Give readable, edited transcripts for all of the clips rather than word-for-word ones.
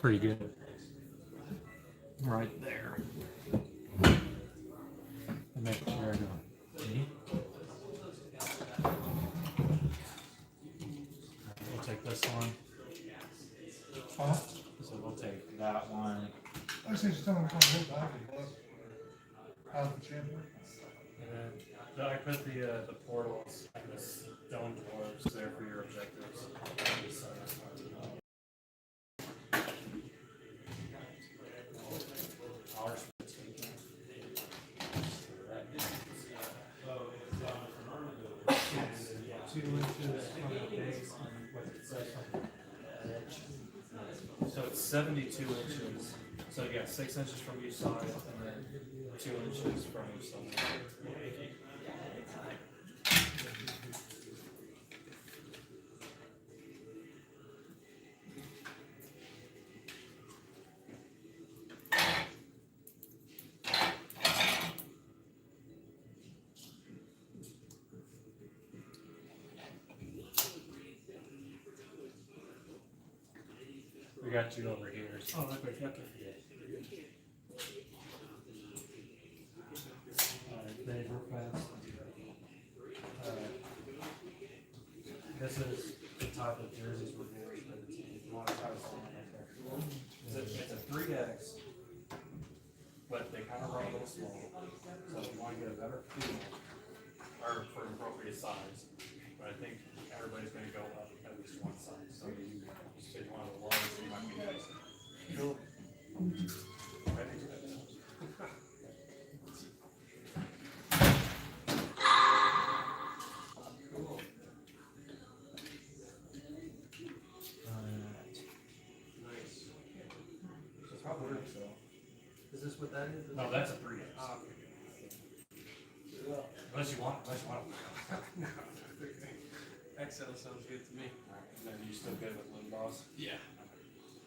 pretty good. Right there. And make sure I go. Me? We'll take this one. Huh? So we'll take that one. I say just tell them to hold back and look. Out of the chamber. And then I put the portals and the stone dwarves there for your objectives. Ours for taking. 2 inches from the base and what it says from the edge. So it's 72 inches. So yeah, 6 inches from each side and then 2 inches from each side. We got you over here. Oh, look, we got to forget. Alright, Dave, real fast. This is the type of jerseys we're doing for the team. If you want to try to stand right there. It's a 3X, but they kind of run a little small. So if you want to get a better feel, or for an appropriate size, but I think everybody's going to go up at least one size. So you say one of the largest, you might be nice. Cool. Ready to go. Cool. Alright. Nice. So it's probably so. Is this what that is? No, that's a 3X. Oh, okay. Unless you want. No, XL sounds good to me. Alright, and then you still good with Loon Boss? Yeah.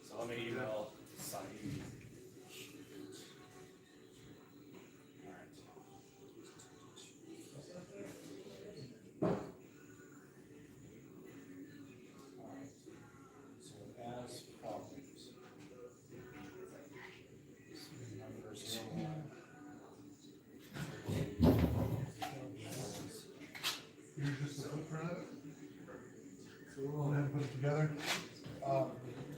So let me email Saeed. Alright. Alright. So as follows. Number 01. Here's just the footprint of it. So we'll go ahead and put it together.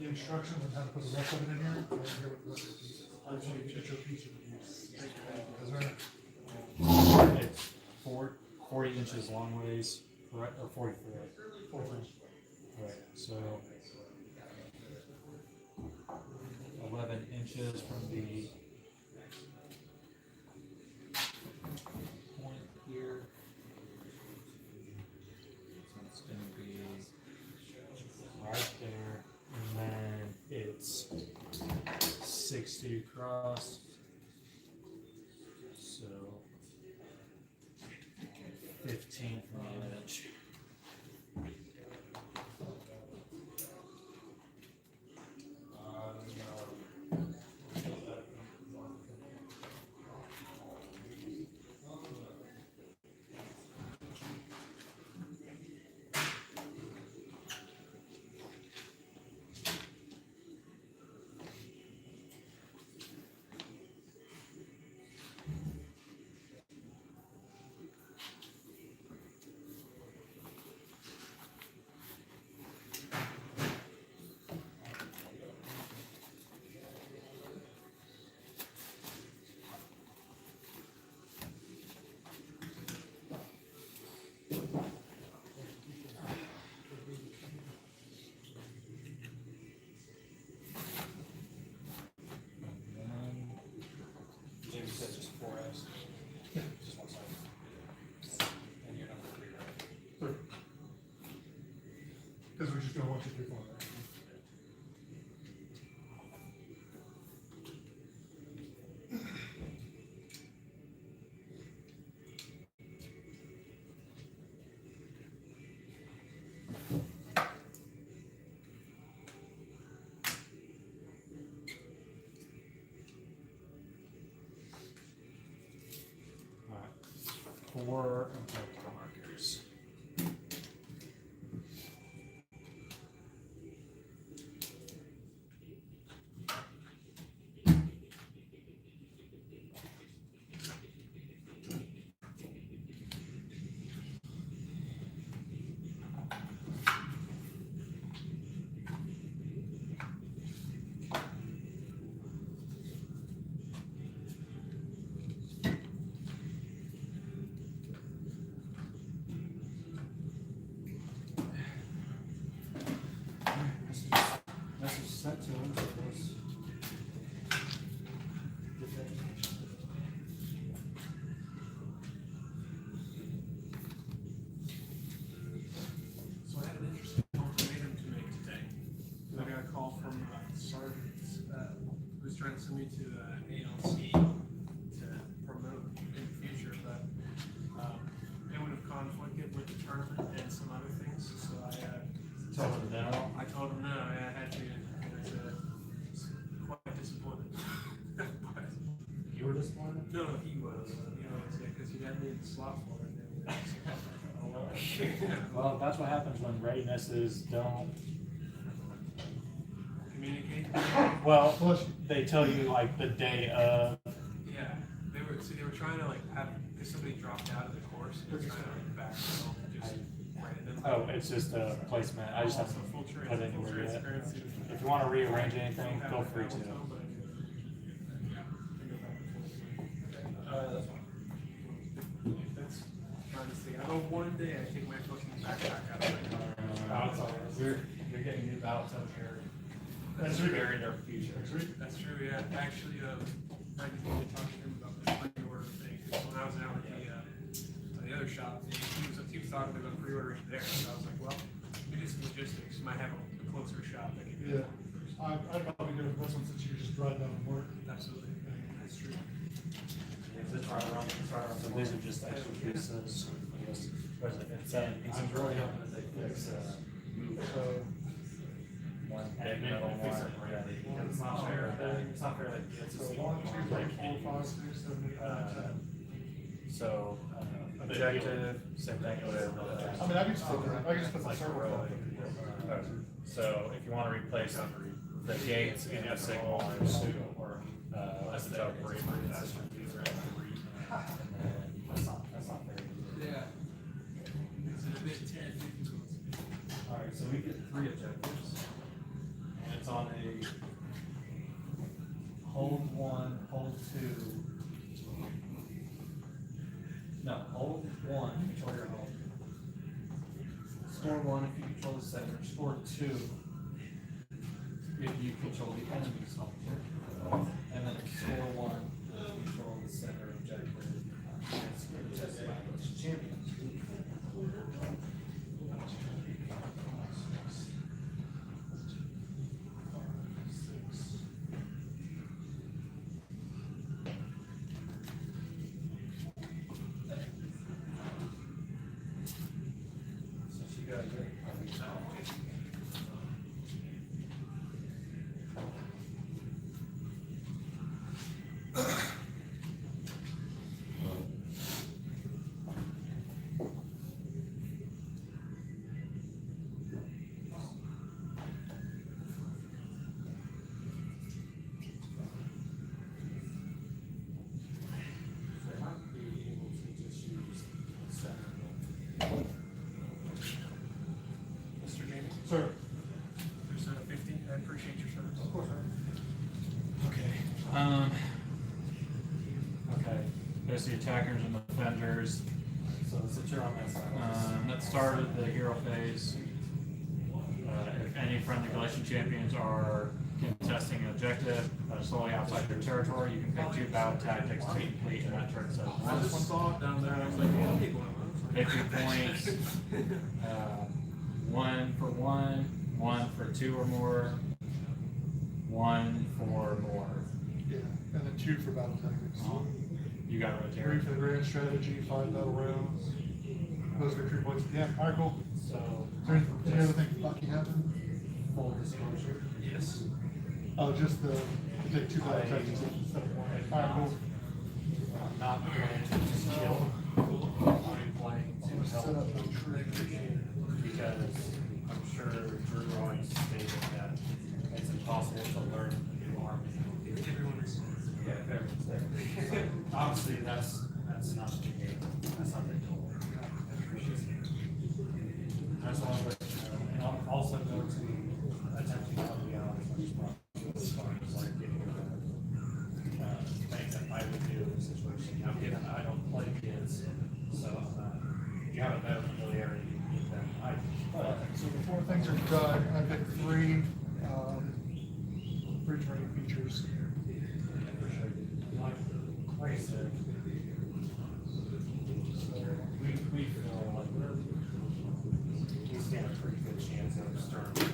The instructions on how to put the rest of it in here. Right here with the rest of the pieces. I just want to get your piece of it. It's 40 inches long ways, correct, or 44. 4 inches. Right, so 11 inches from the point here. So it's going to be right there, and then it's 60 across. So 15 from the edge. James said just 4S. Just one side. And you're number 3, right? Because we just don't want you to do one. Alright. 4 objective markers. sent to him, so let's get that. So I had an interesting ultimatum to make today. I got a call from Sergeant who's trying to send me to ALC to promote in the future, but it would have conflicted with the tournament and some other things. So Tell him no. I told him no. I had to. And I said, quite disappointed. But, You were disappointed? no, he was. Because he had me in the slot for it. Well, that's what happens when readinesses don't. Communicate. Well, they tell you like the day of. Yeah, they were trying to like have if somebody dropped out of the course, they're trying to like backfill just random. Oh, it's just a placement. I just haven't full put it anywhere yet. transparency. If you want to rearrange anything, feel free to. That's fine. That's trying to see. I know one day I take my fucking backpack out of my car. You're getting new ballots up here. That's Buried their future. That's true, yeah. Actually, I need to talk to him about the pre-order thing, because when I was out at the other shop, he was talking about pre-ordering there, so I was like, well, we do some logistics, might have a closer shop that can do Yeah, I'd probably go with this one since you could just drive down and work. Absolutely, that's true. So these are just extra pieces. I guess. Or is it insane pieces? I'm really hoping that they fix, So, one big metal one. Because it's not fair that, it's not fair that kids. so 1, 2, 3, 4, 5, 6, 7, 8, 9, 10. So, objective, same thing, whatever. I mean, I can just put the circle up. So if you want to replace the gates in a Sigmar, that's the top three. That's not fair. Yeah. It's a bit Ted. Alright, so we get 3 objectives. And it's on a hold 1, hold 2. No, hold 1, control your hold. Score 1 if you control the center. Score 2 if you control the enemy's home. And then score 1 if you control the center objective. It's just like champions. So she got good. They might be able to just use center. Mr. Jamie, Sir, there's 50. I appreciate your service. of course, sir. Okay. Okay. There's the attackers and the defenders. So since you're on that side. Let's start with the hero phase. If any friendly Galatian champions are contesting an objective solely outside their territory, you can pick 2 battle tactics to complete in that turn. So I just saw it down there, I was like, yeah, I'll take one of those. pick your points. 1 for 1, 1 for 2 or more, 1 for more. Yeah, and then 2 for battle tactics. You got it 3 right for the grand strategy, 5 battle rounds. Those victory points. Yeah, alright, cool. So. Is there any other thing fucking happened? Full disclosure. Yes. Oh, just to take 2 battle tactics instead of 1. Alright, cool. I'm not going to kill. I'm playing to Set help up the trigger. because I'm sure Drew already stated that it's impossible to learn a new army. Everyone is. Yeah, if everyone's there. So, obviously, that's not the game. That's not the goal. That's all I'm going to know. And I'll also go to attempting to help you out as much as possible. As like getting things that I would do in a situation. I'm given I don't play kids, so if you have a better familiarity, then I. So the 4 things are done. I picked 3. footprint or any features. Like I said, we feel like we stand a pretty good chance of starting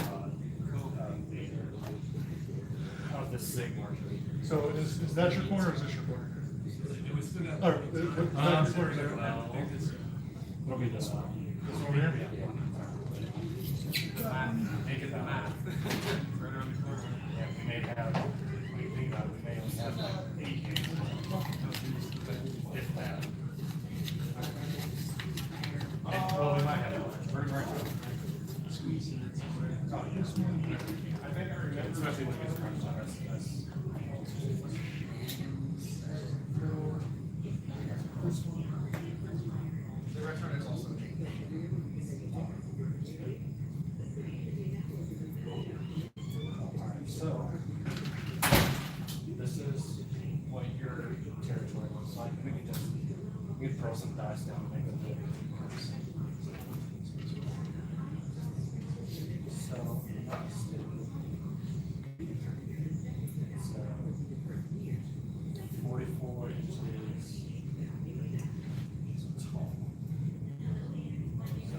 of the Sigmar. So is that your corner or is this your corner? It was still Or, is that your corner or is that your corner? Well, it'll be this one. This one over here? Make it the math. right around the corner. Yeah, we may have, when you think about it, we may only have like 8 games. If that. Well, we might have one. We're Squeezing it somewhere. oh, yes. I think I remember, especially when it gets crunch time, that's. The restaurant is also. Alright, so, this is what your territory looks like. We can just, we can throw some dice down and make a bit. So, nice. So, 44 inches tall. So,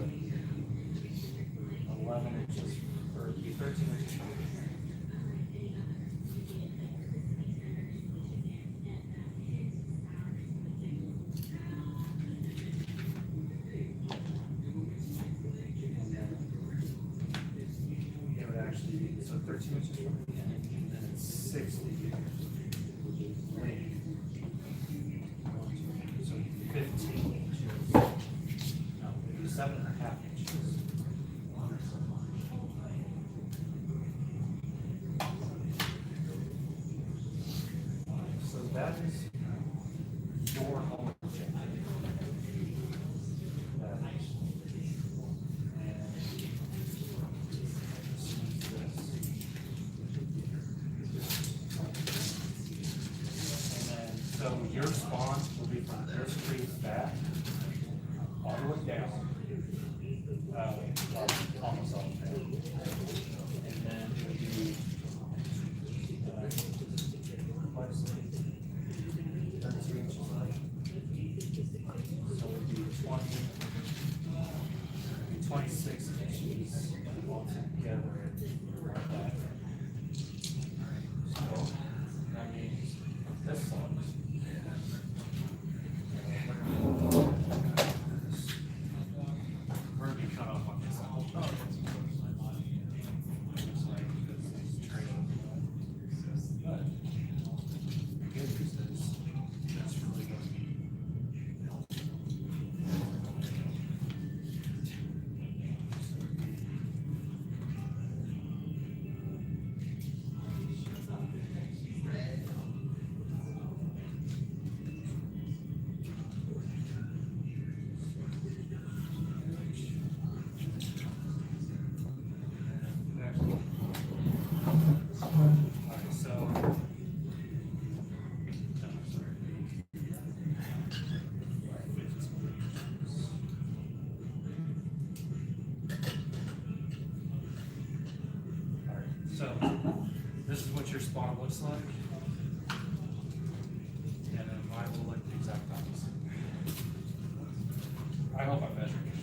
11 inches, or 13 inches. It would actually be, so 13 inches from the end, and then it's 60. So 15 inches. No, maybe 7.5 inches. So that is your home objective. That is. And then, so your spawn will be from this tree back, all the way down, well, almost all the way down. And then it would be, what is it? 13 inches high. So it would be 26 inches altogether like that. So that means this sucks. We're gonna be cut off on this side. It's like, this is training. But the good news is, that's really good. Alright, so. Alright, so this is what your spawn looks like. And then mine will look the exact opposite. I hope I measured it.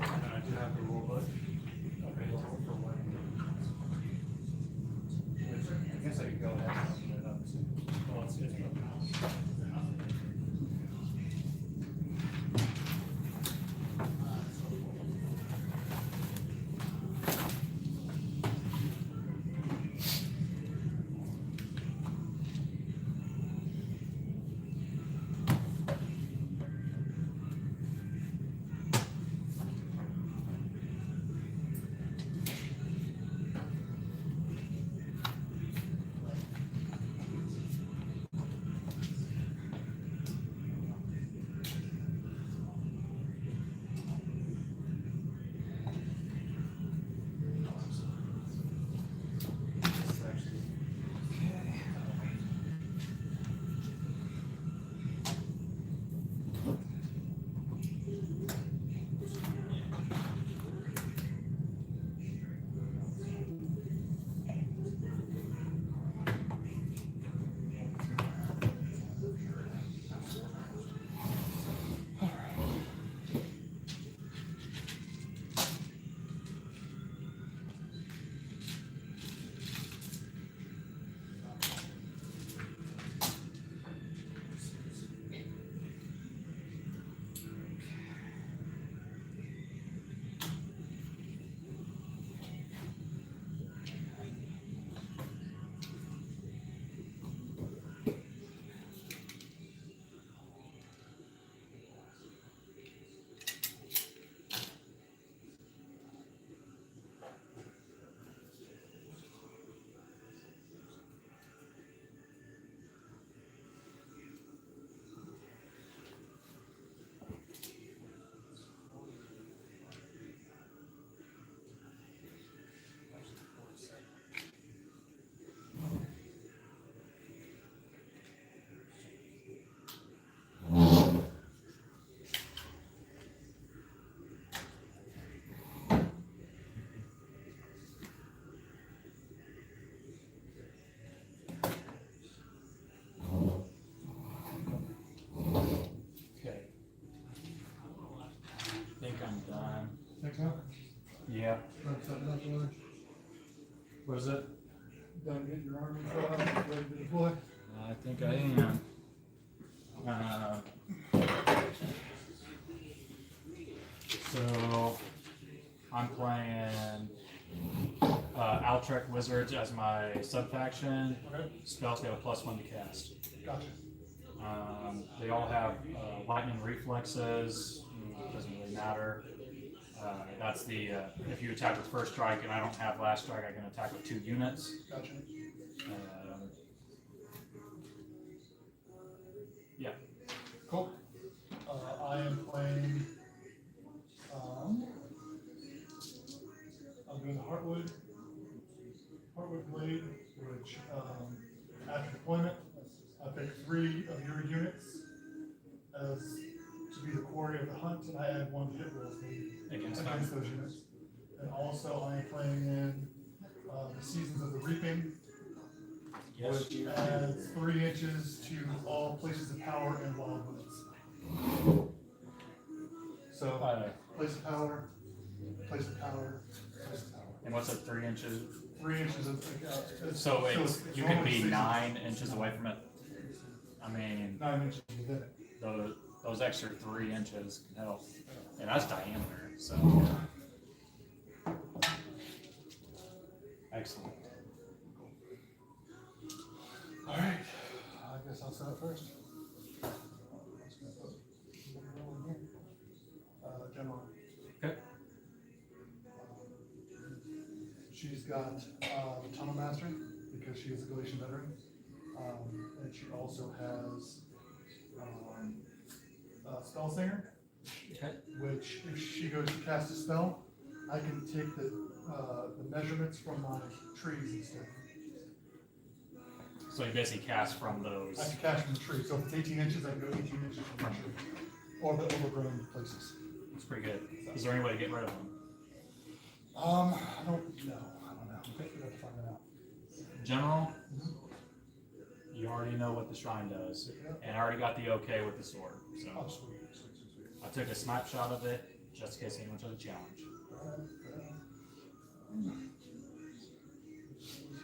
And I do have the rule book available for when. Which I guess I could go ahead and open it up too. Well, it's now? Yeah. Done setting up the large? What is it? Done getting your army set up, ready to deploy? I think I am. So I'm playing Altrek Wizards as my sub-faction. Okay, Spells get a +1 to cast. gotcha. They all have lightning reflexes. Doesn't really matter. That's the if you attack with first strike and I don't have last strike, I can attack with 2 units. Gotcha. Yeah. Cool. I am playing, I'm doing the Heartwood Blade, which, after deployment, I pick 3 of your units as to be the quarry of the hunt, and I add 1 hit rolls Against those units. And also I am playing in, the Seasons of the Reaping, Yes. which adds 3 inches to all places of power and wildwoods. So, place of power, place of power, place of power. And what's at 3 inches? 3 inches of, So it's you can normally be 6 9 inches away from it. I mean, 9 inches within it. those extra 3 inches can help, and that's diameter. So excellent. All right, I guess I'll set up first. Just gonna put roll in here. General. Okay. She's got Tunnel Master because she is a Galatian veteran, and she also has Spell Singer, Okay. which if she goes to cast a spell, I can take the measurements from my trees instead. So you basically cast from I those. can cast from the tree, so if it's 18 inches, I can go 18 inches from the tree, or the overgrown places. It's pretty good. Is there any way to get rid of them? I don't know. We have to find that out. General, you already know what the shrine does, and I already got the okay with the sword. Oh, So sweet, sweet, sweet, sweet. I took a snapshot of it just in case anyone took a challenge.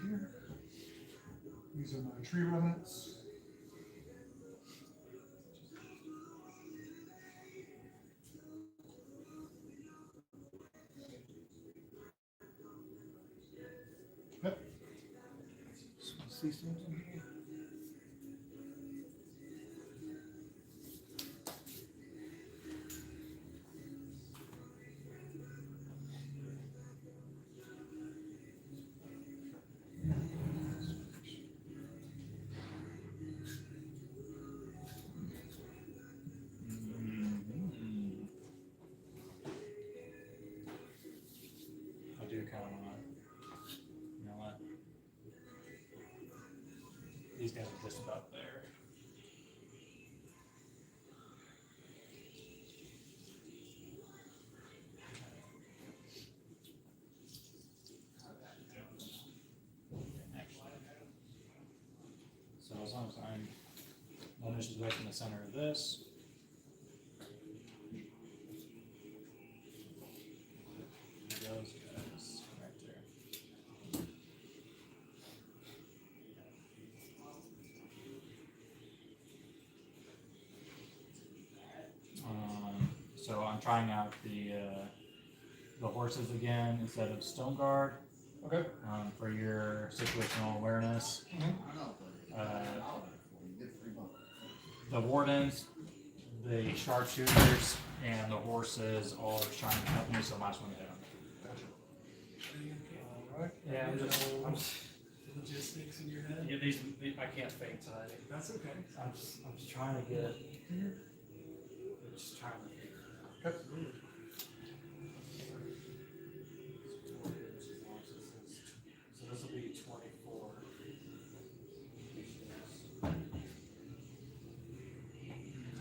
Here. These are my tree remnants. Yep. See something here? I do kind of want to, you know what? These guys are just about there. So as long as I'm 1 inch away from the center of this. Those guys right there. So I'm trying out the horses again instead of Stone Guard Okay. for your situational awareness. The wardens, the sharpshooters, and the horses all trying to help me, so I might as well hit them. Gotcha. All right. Yeah, I'm just Logistics in your head? Yeah, these I can't fake tonight. That's okay. I'm just trying to get. Just trying to figure it out. Okay. So this will be 24. I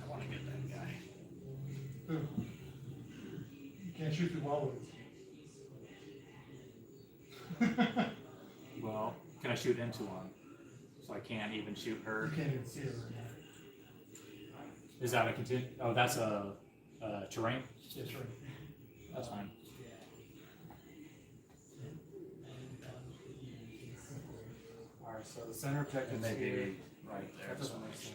want to get that guy. Who? You can't shoot through wildwoods. well, can I shoot into one? So I can't even shoot her. You can't even see it right now. Is that a continue? Oh, that's a terrain. It's right. That's fine. Yeah. Alright, so the center objective And they'd here. be right there. That doesn't make sense.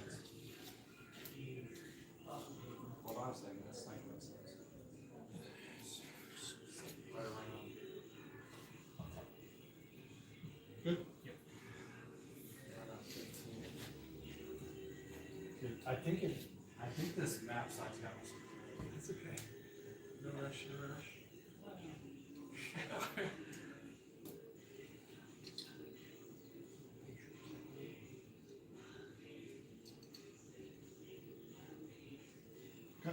Hold on a second, that's not making sense. Right around. Good. Yep. Right around 15. Dude, I think this map size got us. It's okay. No rush, no rush. Okay.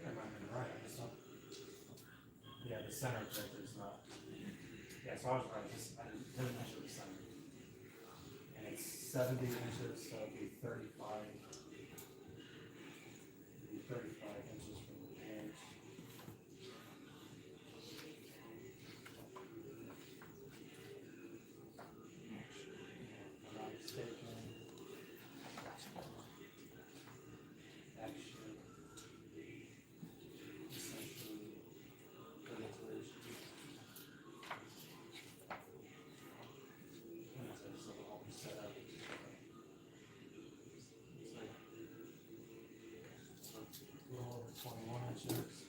I might have been right, I just don't. Yeah, the center objective is not. Yeah, so I was right, I didn't measure the center. And it's 70 inches, so it'd be 35. It'd be 35 inches from the edge. If I'm not mistaken. Action. Essentially, penetration. It's all set up. It's like a little over 21 inches.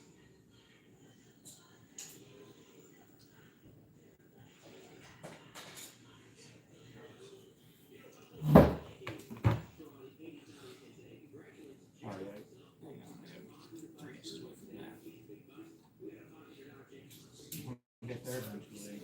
Get there eventually.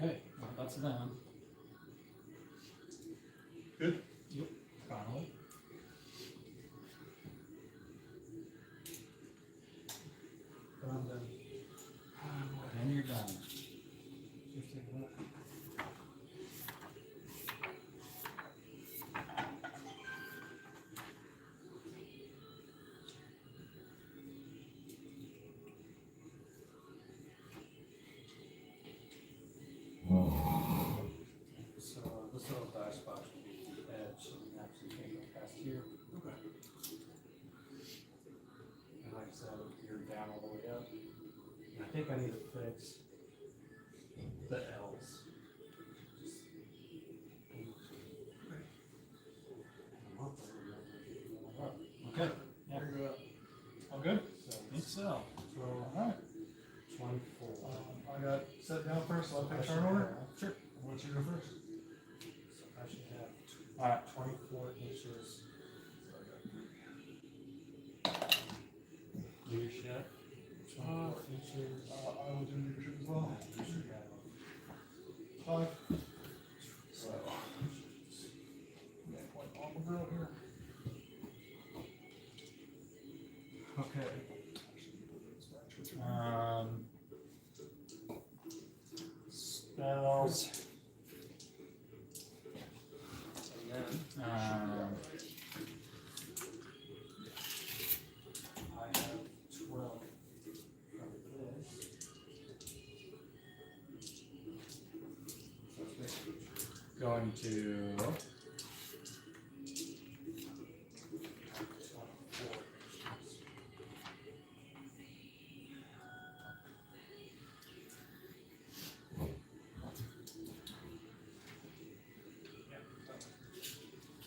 Okay, well, that's them. Good. Yep. Finally. I'm done. And you're done. 15 minutes. So this little dice box will be the edge, so you actually can't go past here. Okay. And like I said, you're down all the way up. And I think I need to fix the L's. Okay. Yeah. There you go. All good? I think so. So, alright. 24. I got set down first, so I'll take turn order. Sure. What's you go first? So I should have 24 inches. Leadership. 24 inches. I will do leadership as well. You should have 5. So, Yeah, quite on the grill here. Okay. Spells. and then I have 12 from this. So it's basically Going to 24 inches.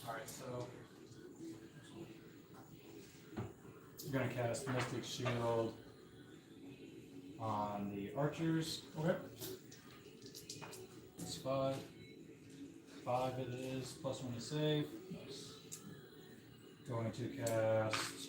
Alright, so I'm gonna cast Mystic Shield on the archers. Okay. That's 5. 5 it is, +1 to save. Going to cast.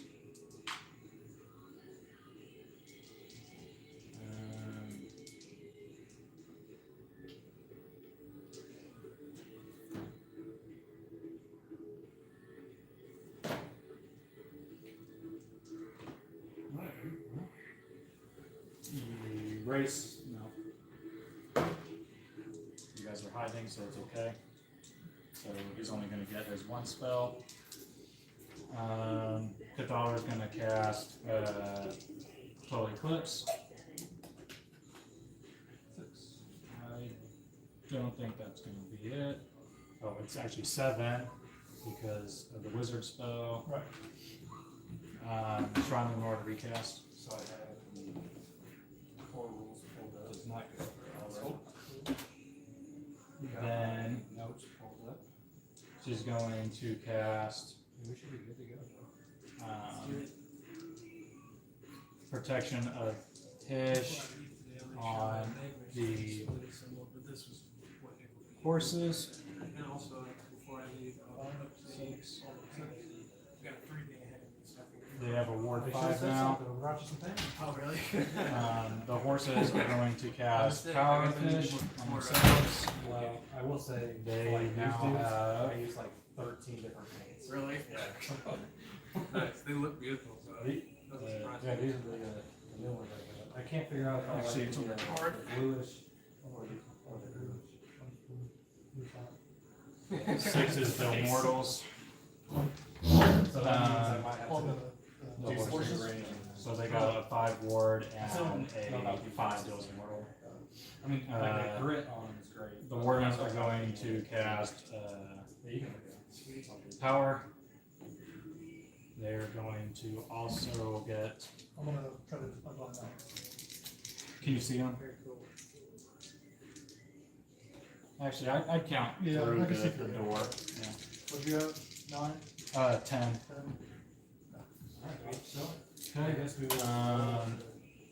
Race, no. You guys are hiding, so it's okay. So he's only going to get his 1 spell. Cathal is going to cast Total Eclipse. 6. I don't think that's going to be it. Oh, it's actually 7 because of the wizard spell. Right. Shrine of the Lord recast. So I have the core rules pulled up. Does not go through already. Then Notes pulled up. she's going to cast We should be good to go. Protection of Tish on the horses. And also, before I leave, I'll up to 6. I've got a 3-day ahead of me, so I think. They have a ward They should've 5 said now. something, we'll write you some things. Oh, really? The horses are going to cast That's it. Power I guess I need Fish to on more themselves. Well, I will say, They like now these dudes, have- I use like 13 different paints. Really? Yeah. Nice. They look beautiful, so. The- Doesn't surprise Yeah, me. these are the new ones I got. I can't figure out if I Actually, like it's the on the card. bluish or the bluish. 6 is the Immortals. So that means I might have On to the do some horses? rearranging. So they got a 5 ward So- and no, a not 5 deals Immortal. I mean, like the grit on is great. The Wardens are going to cast Yeah, you can look at it. Power. They're going to also get. I'm gonna try to unblind that. Can you see them? Very cool. Actually, I'd count Yeah, through I can see the through it. door. What do you have? 9? Yeah. 10. 10? Alright, so I Okay. guess we will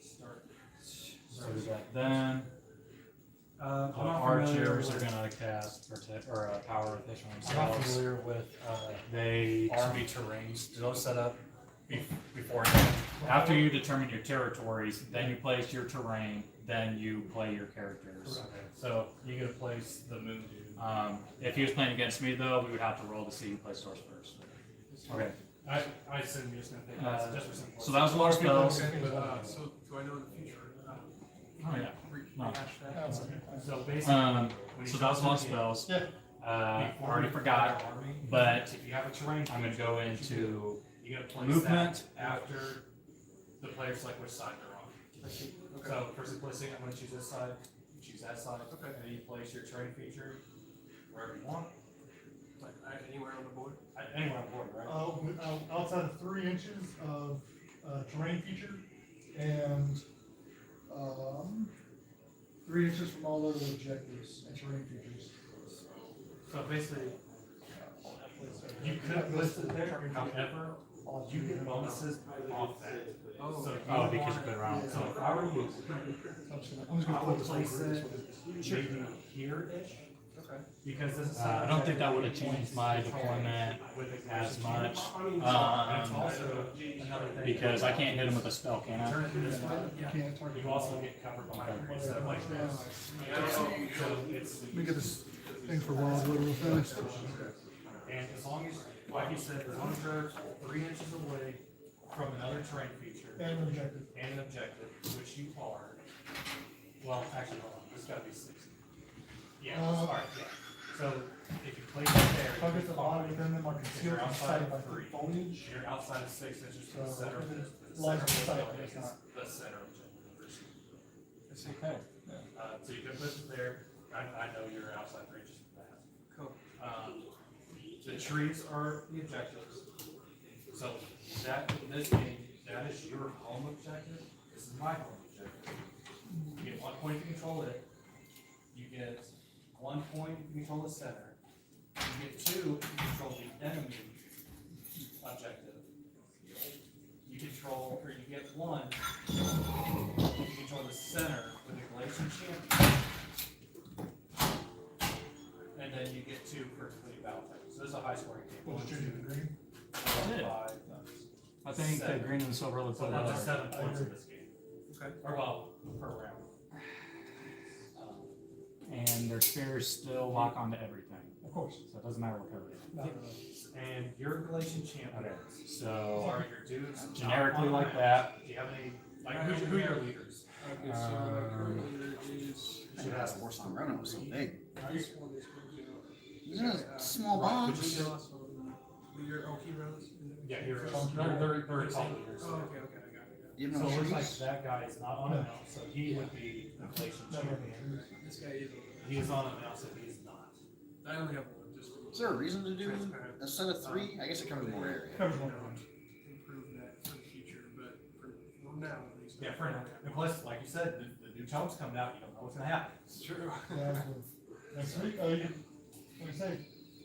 start. So we got them. I'm The not archers familiar are with- gonna cast protect or power fish on I'm not themselves. familiar with They army terrains. Do those set up before? after you determine your territories, then you place your terrain, then you play your characters. Okay, so you get to place the moon dude. If he was playing against me though, we would have to roll to see who plays source first. Okay. I assume you're just gonna pick just for simplicity. So that was a lot of spells. Okay, but, so do I know in the future? Oh yeah. No. Rehash that? So basically, when So you that was a lot of come to spells. Yeah. Already forgot, army, but if you have a terrain, I'm gonna go into you gotta place movement. that after the player select which side they're on. Okay. So for simplicity, I'm gonna choose this side, you choose that side, Okay. and then you place your terrain feature wherever you want, Like, anywhere on the board? anywhere on the board, right? Outside of 3 inches of terrain feature and 3 inches from all other objectives and terrain features. So basically, you could list it there, however, you get bonuses off that. Oh. So if Oh, you because want- you put it around. So if I were you, I'm just gonna I play would this place over. it maybe here-ish, Okay. because this is. I don't think that would have changed my deployment as much, And it's also another thing. because I can't hit him with a spell, can I? Turn it this way. You can't target. You also get covered behind a reset of like this. So it's, Let me get this thing for Wildwood real fast. and as long as, like you said, as long as you're 3 inches away from another terrain feature And an objective. and an objective, which you are, well, actually, hold on, it's gotta be 60. Yeah, alright, yeah. So if you place it there. Targets that lie within them are If concealed you're from outside sight by of 3, foliage. you're outside of 6 inches from the So, center. if it's The line center of sight, of the it's building not. is the center objective. I see. Okay. So you can put it there, I know you're outside 3 inches from that. Cool. The trees are the objectives. So that, in this game, that is your home objective, this is my home objective. You get 1 point if you control it, you get 1 point if you control the center, you get 2 if you control the enemy objective. You control, or you get 1 if you control the center with the Galatian champion. And then you get 2 a high scoring game. What's changing the green? Did. 5, I think the 7. green and silver look So better. up to 7 points in this game. Okay. Or well, per round. And their spears still lock onto everything. Of course. So it doesn't matter what color they are. And your relation champions Okay, so are your dudes not generically on like the that. map. Do you have any, like, who are your leaders? Okay, so my current leader is. Should have asked Warsaw Ronan was so big. This one is going to. He's in a small Right, box. which is also leader. Oh, heroes. Yeah, heroes. They're top leaders. Oh, okay, I got it. You have So no it looks like shoes? that guy is not on it now, so he would be the relation champion. This guy is. He is on it now, so he's not. I only have one. Just Is there a reason to do transparent. a set of 3? I guess it covers more area. Covers one. Improve that for the future, but for now at least. Yeah, for now. And plus, like you said, the new tome's coming out, you don't know what's gonna happen. It's true. Next week, oh, you, what do you say?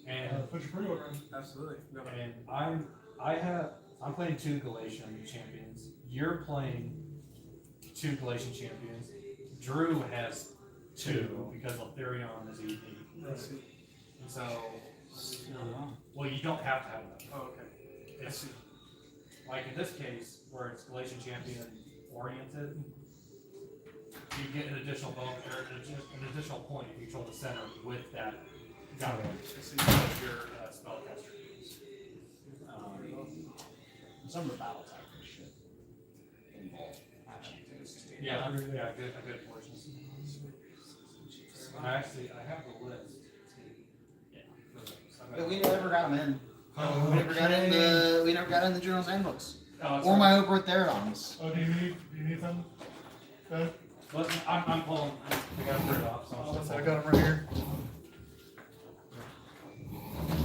And Put your pre-order in. Absolutely. No. And I'm playing 2 Galatian champions. You're playing 2 Galatian champions. Drew has 2 because Eltherion is ED. I see. And so, well, you don't have to have that. Oh, okay. I It's see. like in this case where it's Galatian champion oriented, you get an additional bonus or an additional point if you control the center with that guy. I see. Your spellcaster. Some of the battle tactics should involve action. Yeah, a good portion. I have the list. Yeah. But we never got them in. We never got in the journal's handbooks. Oh, Or my Obertherons. Oh, do you need them? Okay. Listen, I'm pulling. We gotta put it off. So I got them right here.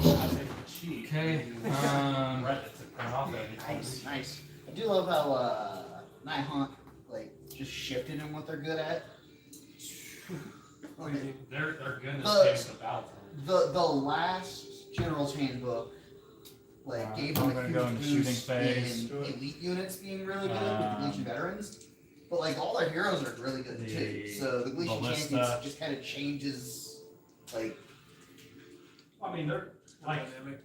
I take the cheat. Okay, Reddit to print off that. Nice, nice. I do love how Nighthawk like just shifted in what they're good at. Okay. They're goodness The- games about them. The last General's Handbook like gave them I'm a gonna huge go into shooting boost phase. in elite units being really good with the Legion veterans. But like all their heroes are really good too. The So the Legion ballista. champions just kind of changes like I mean, they're like, Dynamic.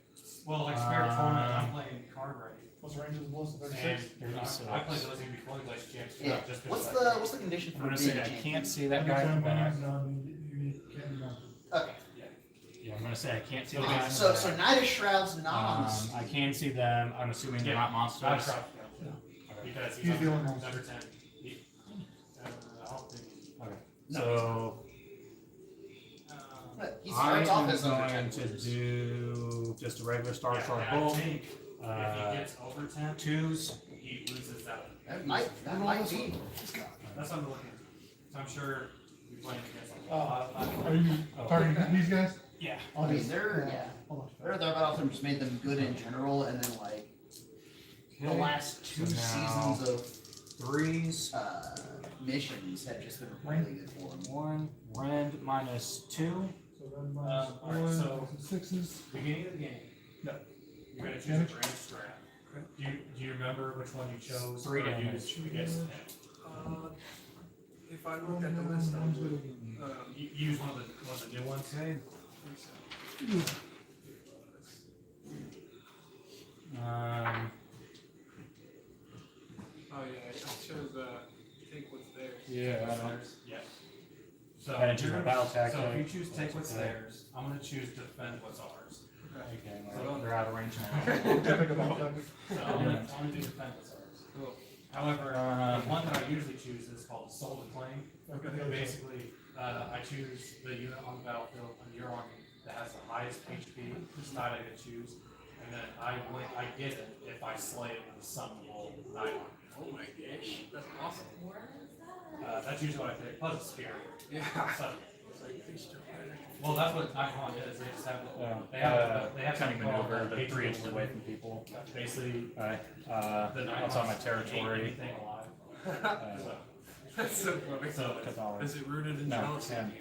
well, like Spirit Torment, I'm playing card ready. What's the range of the balls? And 36? I played those even before the Glacier Champs. yeah. Just What's the condition I'm for gonna being say a I champion? can't see that guy from the back. Okay. Yeah, I'm gonna say I can't see the guy. So Knight of Shroud's not on the I can see them. I'm assuming they're not I monsters. tried Yeah. because He's the only one. number 10. I don't think So But he I starts off am as under 10 going to losers. do just a regular Star yeah, Star and I Bolt. think if he gets over 10, 2s. he loses that. That might be. That's what I'm looking at. So I'm sure you're playing against a Oh. lot of Are you targeting these guys? Yeah. I mean, they're Hold on. their battle them just made them good in general, and then like the last 2 So now- seasons of 3s. missions have just been really good for them. 1. Rend minus 2. So then minus alright, 1, so- 6s. Beginning of the game. No. You're gonna choose a brand strap. Do you remember which one you chose? 3 or damage. you guessed it? If I look at the list, I would. You use one of the new ones. Oh yeah, I chose take what's there. Yeah. Yeah. So I didn't choose my battle So if tactic. you choose take what's Okay. theirs, I'm gonna choose defend what's ours. Okay, So- well, they're out of range now. Think about that. So I'm gonna do defend what's ours. Cool. However, the one that I usually choose is called Soul to Claim. Okay. Basically, I choose the unit on the battlefield on your army that has the highest HP, side I can choose, and then I get it if I slay it with a summonable night army. Oh my gosh, that's awesome. That's usually what I pick, plus it's scary. Yeah. So, It's like, please jump right. well, that's what Nikon is. They just have they have cunning something called maneuver, but 3 Patriot inches away from people. Basically, Alright, the outside my Nikons territory. hate anything alive. Uh, That's so funny. So, Catholic. Is it rooted in No, jealousy? 10.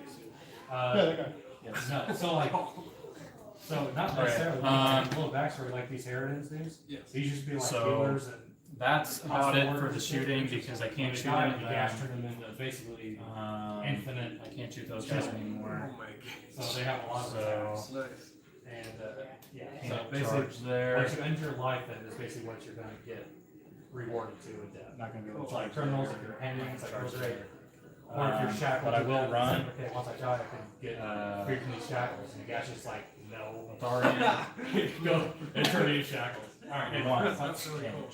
Yeah, that guy. Yes. No, so like, so not Alright, necessarily. A little backstory, like these Heritage dudes. Yes. These used to be like So, healers and. That's about it for the shooting because I can't shoot any of You guys them. turn them into basically Um, infinite. I can't shoot those guys Oh anymore. my So they have a lot of So- attacks. gosh. Nice. And, yeah, so Can't basically, charge there. once you end your life, then is basically what you're gonna get rewarded to with death. Not gonna be able It's to like charge criminals, there. if you're hanging, it's like Charge those great. there. Or if you're shackled. But I to will death, run. it's like, okay, once I die, I can get free from these shackles. And the guy's just like, no. Authority. Go and turn these shackles. Alright, and One. That's really cool.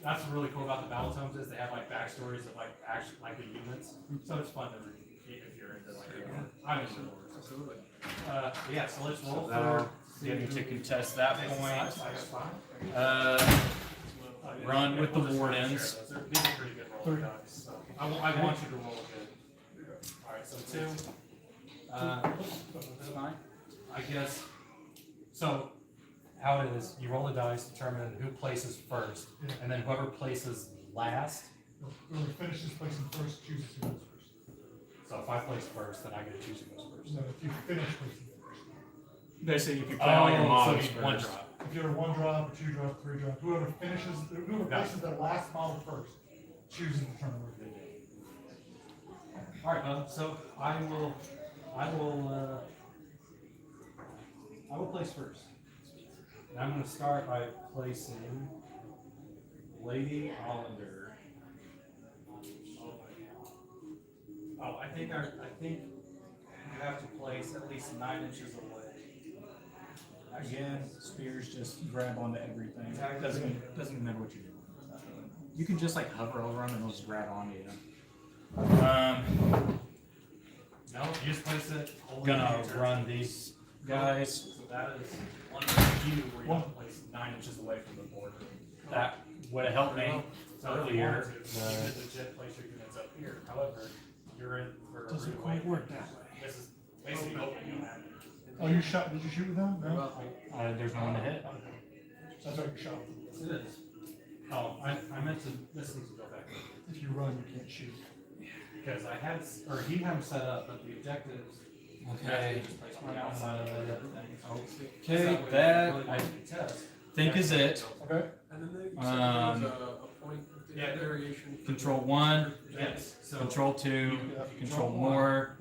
That's really cool about the battle tomes is they have like backstories of like actually like the units. So it's fun to read if you're into like I'm into wars. Absolutely. Yeah, so let's roll So that'll for get me to contest that point. Uh, Run with the wardens. These are pretty good rolling dice. So I want you to roll good. Alright, so 2. That's fine. I guess. So how it is, you roll the dice, determine who places first, and then whoever places last. Whoever finishes placing first chooses who goes first. So if I place first, then I get to choose who goes first. No, if you finish placing first. Basically, if you play all your models so you one first. drop. If you're a 1 drop, a 2 drop, 3 drop, whoever places their last model first chooses the turn where they do. All right, so I will place first. And I'm going to start by placing Lady Hollander. Oh, I think you have to place at least 9 inches away. Again, spears just grab onto everything. Doesn't matter what you do. You can just like hover over them and they'll just grab onto you. No, you just place it. Gonna run these guys. So that is one for you where you have to place 9 inches away from the border. That would have helped me So if you earlier. wanted to, you could legit place your units up here. However, you're in for a Doesn't rude quite awakening. work that way. This is basically open. You have Oh, you shot, did you shoot with them? No? There's no one to hit. That's right, you shot. Yes, it is. Oh, I meant to, this needs to go back. If you run, you can't shoot. Because I had, or he had them set up, but the objectives. Okay. Just place on the outside of everything. Okay, that I Test. think is it. Okay. And then they Um, a point yeah, variation. for Control the- 1, Yes, so. Control 2, Control more,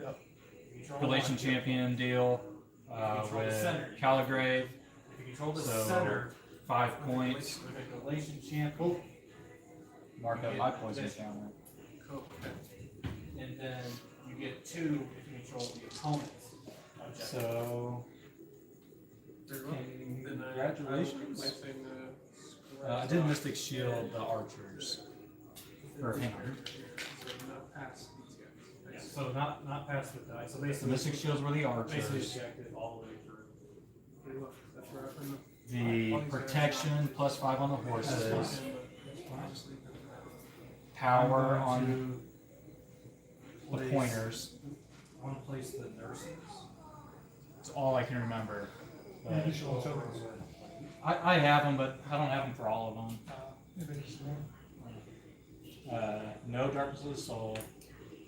Control Relation one. Champion deal Control the with center. Caligrave, If you control the So- center, 5 points. with a relation champion, Mark up my poison counter. Cool. and then you get 2 if you control the opponent's objective. So, Very well. Then Congratulations. placing, I did Mystic Shield the archers. Or hang on. So not past these guys. Yeah, so not past the die, so The basically. Mystic Shields were the Basically archers. objective all the way through. Very well. That's where I put The protection +5 on the horses. them. Power I'm on going the to place- pointers. I want to place the nurses. It's all I can remember. But Additional tokens. I have them, but I don't have them for all of them. Maybe just one. No Darkness of the Soul,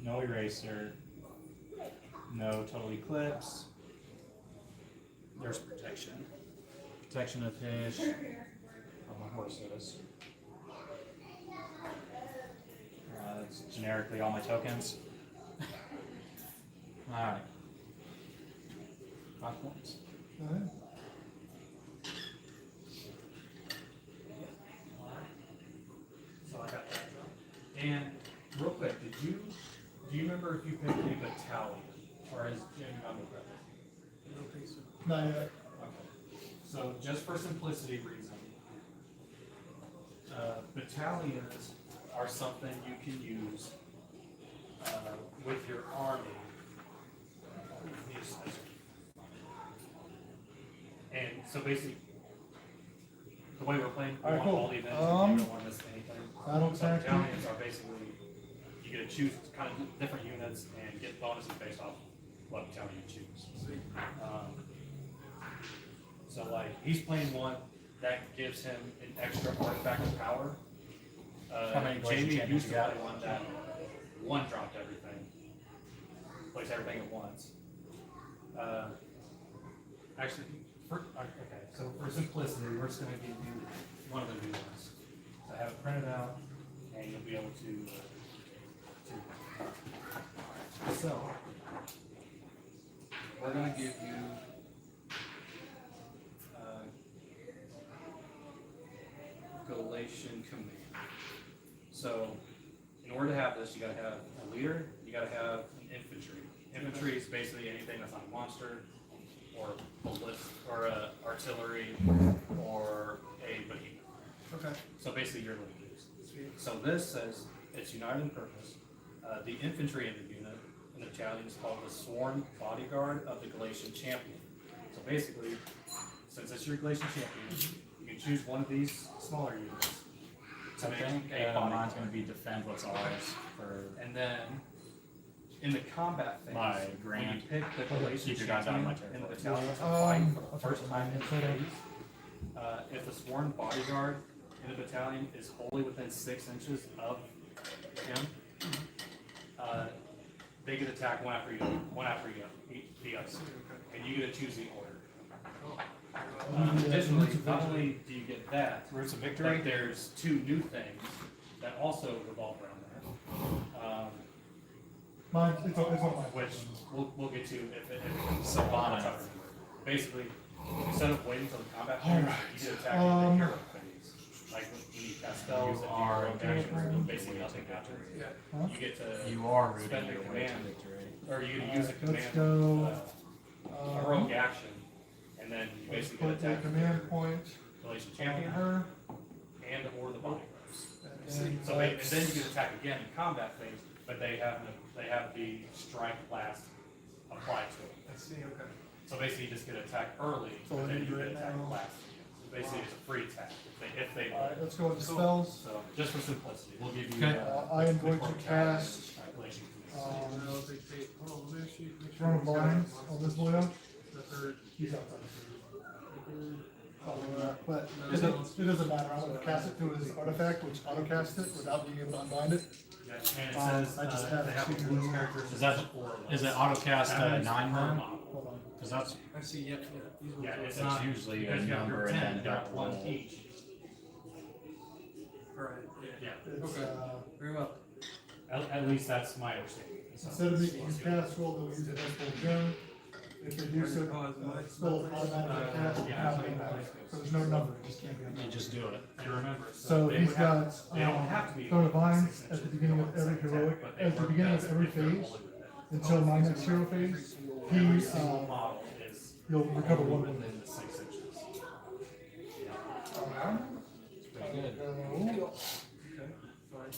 no Eraser, no Total Eclipse. There's Protection. Protection of Fish, of my horses. It's generically all my tokens. Alright. 5 points. Alright. So I got that done. And real quick, do you remember if you picked a battalion, or is Jim remember that? I don't think so. Not yet. Okay. So just for simplicity reason, battalions are something you can use with your army. And so basically, the way we're playing, we Alright, want cool. all the events, you don't want to miss anything. Battle So tactic. battalions are basically, you get to choose kind of different units and get bonuses based off what battalion you choose. Sweet. So like, he's playing one that gives him an extra artifact of power. How many Glacier Jamie Champions used you to got? play one that one dropped everything. Plays everything at once. Actually, okay, so for simplicity, we're just gonna give you one of the new ones. So have it printed out, and you'll be able to. So, we're gonna give you Galatian command. So, in order to have this, you gotta have a leader, you gotta have an infantry. Infantry is basically anything that's not a monster, or or artillery, or a behemoth. Okay. So basically, you're leaders. So this says it's united in purpose. The infantry in the unit in the battalion is called the sworn bodyguard of the Galatian champion. So basically, since it's your Galatian champion, you can choose one of these smaller units to I make think a mine's bodyguard. gonna be defend what's ours for. And then in the combat phase, My when you grand- pick the Galatian Keep your guys out of my champion in the territory. battalion to fight for the okay. first time in the phase, if the sworn bodyguard in the battalion is wholly within 6 inches of him, they get attacked one after the other, and you get to choose the order. Additionally, not only do you get that, Roots of but victory. there's 2 new things that also revolve around that. Mine, it's on mine. Which we'll get to if Sylvaneth. Basically, instead of waiting until the combat phase, Alright. you get attacked in the hero phase. Like when you cast spells You and are you roll actions, basically nothing happens. Yeah. Huh? You get to You are spend rooting a your way to command, victory. or you use a Let's command, go, a rogue action, and then you let's basically get put the attacked with command the point Galatian on champion her. and or the bodyguards. And So and then you get attacked again in combat phase, but they have the strike blast applied to it. I see, okay. So basically, you just get attacked early, So but I then need you right get attacked now. last. So basically, it's a free attack if they Alright, let's go into spells. So just for simplicity, we'll give you. Okay. I am going to cast, Galatian. um, Dictate, hold on, let me see, make sure. Throne of Vines on this boy. The third. He's outside. But it doesn't matter, I'm gonna cast it through his artifact, which auto cast it without being able to unbind it. Yeah, and it says, I just have they have to- a blue character. Is it autocast 9 then? Hold on. Because that's I see, yep, yeah. These ones Yeah, are- it's It's not usually a because you have your number and 10, then you got double one roll. each. Right, yeah. Yeah, It's, Okay. Very well. at least that's my understanding. So- instead of making you cast roll, they'll use the multiple gem. If they do so, spells automatically cast, not being back. So there's no number, it just can't be you unbound. just do it. And remember, So they he's would have- got, they don't have to be Throne of Vines 6 at the inches. beginning of every heroic, But they at the work beginning best of every if they're phase, wholly within. until my next hero phase, Every he, single model is you'll recover wholly one win. within the 6 inches. Pretty good. Go. Okay, fine.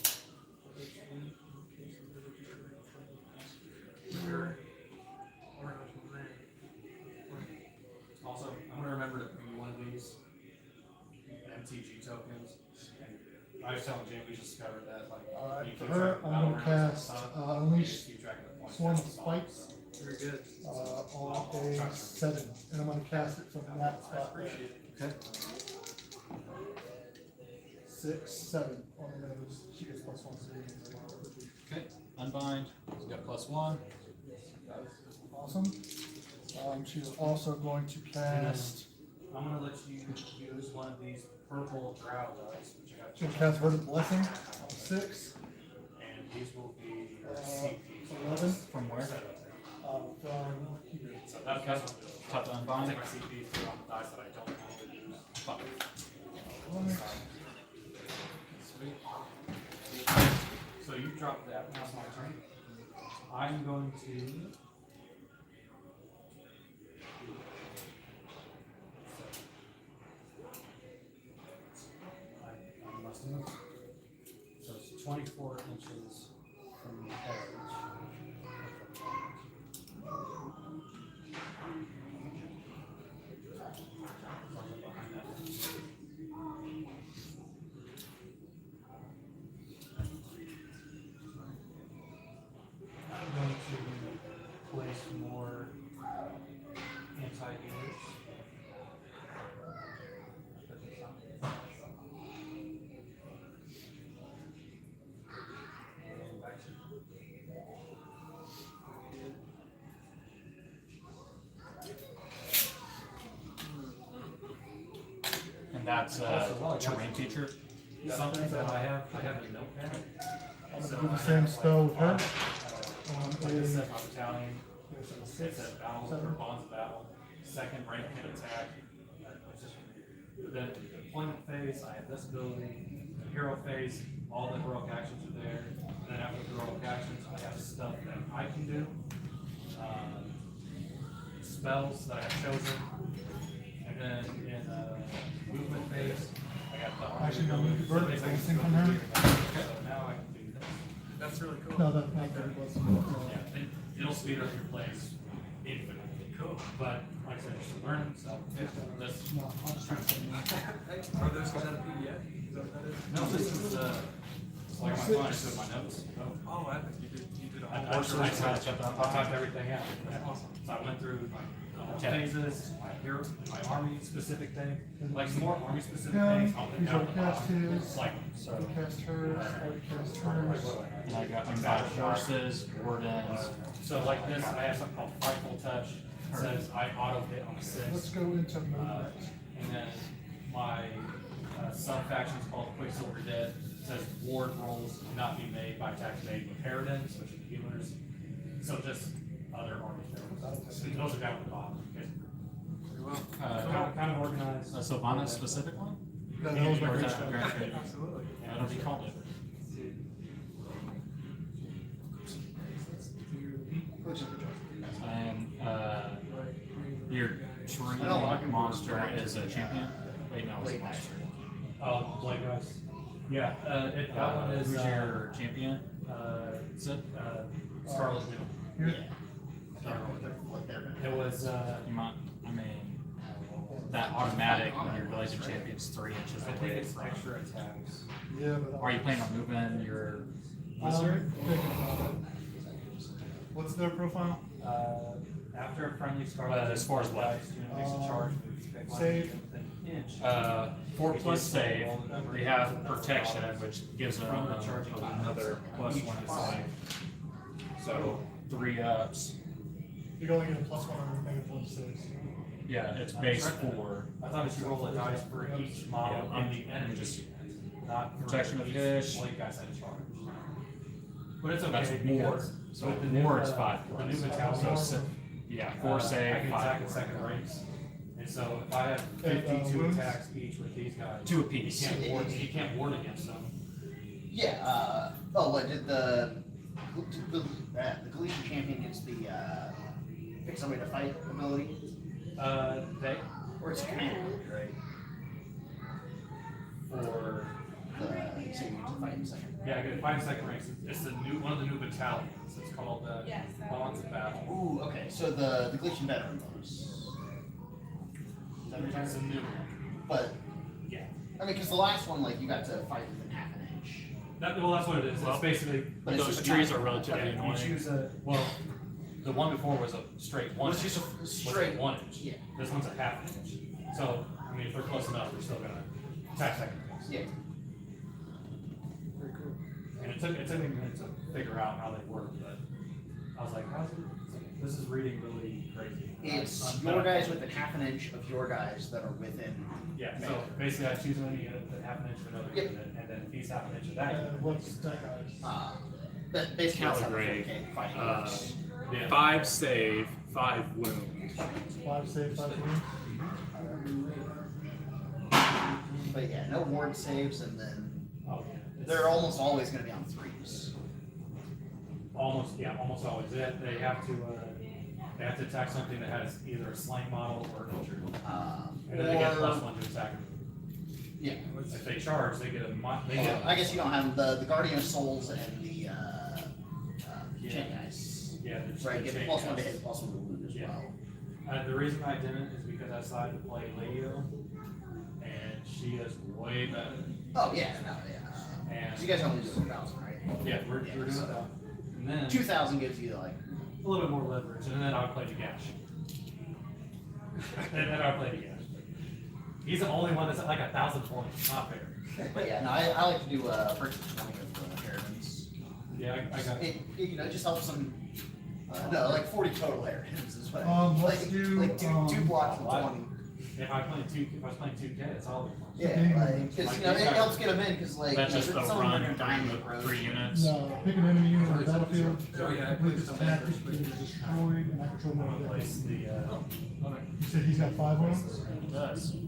Also, I'm gonna remember to bring you one of these MTG tokens. I was telling Jim, we just discovered that, like, Alright, you for keep her, track of I'm battle gonna rounds and cast, stuff, Unleash just keep track of the points. Swarm of That's all. Spikes, Very good. on a 7, and I'm gonna cast it from that spot there. Appreciate it. Okay. 6, 7 on the nose, she gets +1 to the Okay. Unbind. He's got +1. Awesome. She's also going to cast, I'm gonna let you use one of these purple drow dice, which I got. she'll cast Verdant Blessing on 6, And these will be Uh, CPs. 11. From where? From So that's kind of. Tough to I'll unbind. take my CPs, put on the dice that I don't normally use. Fuck. So you drop that, now's my turn. I'm going to. I must move. So it's 24 inches from the edge. Behind that. I'm going to place more anti-airs. And that's terrain teacher. Something that I have a notepad. I'm gonna do the same spell with her. Like I said, my battalion, It's it's a battle, or bonds of battle, second rank hit attack. But then the deployment phase, I have this ability, phase, all the heroic actions are there. And then after the heroic actions, I have stuff that I can do. Spells that I have chosen. And then in movement phase, I got the Actually, no, we could burn Somebody's the like, thing from her. So now I can do this. That's really cool. No, that's not very close. Yeah, it'll speed up your plays infinitely. Cool. But like I said, just learn, so this. No, I'm just trying to say no. Are those guys out of PDF? Is that what that is? No, this is like my phone, I took my notes. Oh, I think you did a I whole typed everything out. That's awesome. So I went through my phases, my hero, my army specific thing, like some more army specific Yeah, things. I'll put he's down already at the cast bottom. his. Like, so. I cast hers, I cast hers. And I got my 5 horses, wardens. So like this, I have something called Frightful Touch. It says I auto hit on a 6. Let's go into movement. And then my sub-faction is called Quicksilver Dead. It says ward rolls cannot be made by attacks made with paradins, which are the healers. So just other armies. Those are down at the bottom. Kind of organized. A Sylvaneth specific one? No, that was my Or is great that stuff. Grand Trade? Absolutely. I don't know if you called it. And, your tree monster is a champion? Wait, no, it's a monster. Oh, Blade Rice. Yeah, that one is, Who's your champion? Is it? Scarlet Doom. Here, It was, You might, I mean, that automatic when your Glacier champion's 3 inches I think away it's from. extra attacks. yeah, but. Are you planning on moving your I'm wizard? thinking about it. What's their profile? After a friendly Scarlet. As far as what? dice, you know, makes a charge. Save. Inch. 4+ save. We have protection, which gives them another +1 to save. So 3 ups. You're only getting +1 on -1 saves. Yeah, it's base 4. I thought it should roll a dice for each model Yeah, in I'm the enemy, just- not for Protection of each fish. Blade guys had a charge. But it's That's okay more. because So with the more new, is 5 the plus. new battalion. So yeah, 4 I save, can 5 attack in plus. second ranks. And so if I have And, 52 wounds? attacks each with these guys. 2 apiece. You can't ward against them. Yeah, what did the Galician champion gets the, pick somebody to fight ability? They, Or it's command ability, right? for, You say you get to fight in a second. yeah, I get find second ranks. It's the new, one of the new battalions. It's called, Bonds of Battle. Ooh, okay, so the Galician veteran bonus. Is that what you're It's a talking new one. about? But, Yeah. I mean, cause the last one, like, you got to fight within half an inch. Well, that's what it is. Well, It's basically. But it's Those just trees not- are relatively You annoying. choose well, the one before was a straight 1 It's inch. just a Was straight 1 inch. Yeah. This one's a half inch. So, I mean, if they're close enough, they're still gonna attack second ranks. Yeah. Very cool. And it took me a minute to figure out how they work, but I was like, this is reading really crazy. It's your guys within half an inch of your guys that are within. Yeah, so basically I choose one unit, then half an inch of another Yep. unit, and then if he's half an inch of that And unit. what's that guy's? That basically that's how the Calibrate, 4K fighting uh, works. Yeah. 5 save, 5 wound. 5 save, 5 wounds. But yeah, no ward saves, and then Oh, yeah. It's they're almost always gonna be on 3s. almost always. They have to attack something that has either a slain model or injured. And then they get +1 to attack. Yeah. If they charge, they get a they Well, get I guess you don't have the Guardian of Souls and the chain guys. yeah, the Right, get chain +1 to guys. hit, +1 to wound as Yeah. well. The reason I didn't is because I decided to play Leo, and she is way better. Oh, yeah, no, yeah. And So you guys only do 1,000, right? yeah, we're doing that. And then 2,000 gives you like, a little bit more leverage, and then I would play the Gash. And then I would play the Gash. He's the only one that's at like 1,000 points. Not fair. but yeah, no, I like to do first 20 of the Harridans. Yeah, I got it. It just helps them. No, like 40 total Harridans is what. Let's like, do, like two blocks of Why? 20. If I was playing 2K, it's all the fun. Yeah, like, cause you know, it helps get them in, cause like, That's you know, just the some of them run are dying with road. 3 units. No, pick an enemy unit on the battlefield. Oh, yeah, Complete it's this a attack, matter. it is destroyed, and I control I'm one gonna of place them. the, You said he's got 5 wounds? It does. Yeah,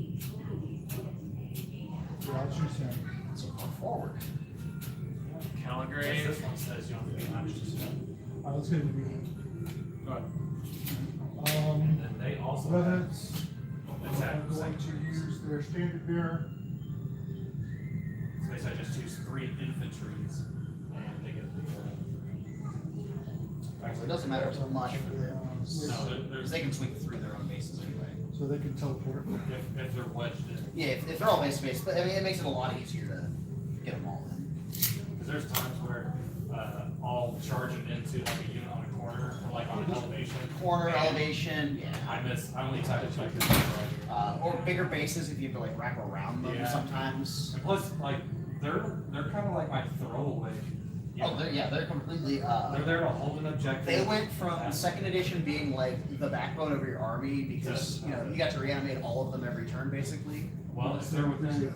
I'll choose him. So go forward. upgrade. This one says you don't have to be matched. Alright, let's get into the. Go ahead. And then they also have Revenants, exactly going to use their standard bearer. so basically I just choose 3 infantries and they get So it doesn't matter so much for them. no, they're, Because they can sweep through their own bases anyway. So they can teleport. if they're wedged in. Yeah, if they're all base to base, but I mean, it makes it a lot easier to get them all in. Because there's times where I'll charge them into like a unit on a corner or like on an elevation. Corner, and elevation, yeah. I only type it like this. Or bigger bases if you have to like wrap around them Yeah. sometimes. And plus, like, they're kind of like my throwaway. Oh, they're completely, They're there to hold an objective. they went from second edition being like the backbone of your army because, you know, you got to reanimate all of them every turn basically. Well, if they're within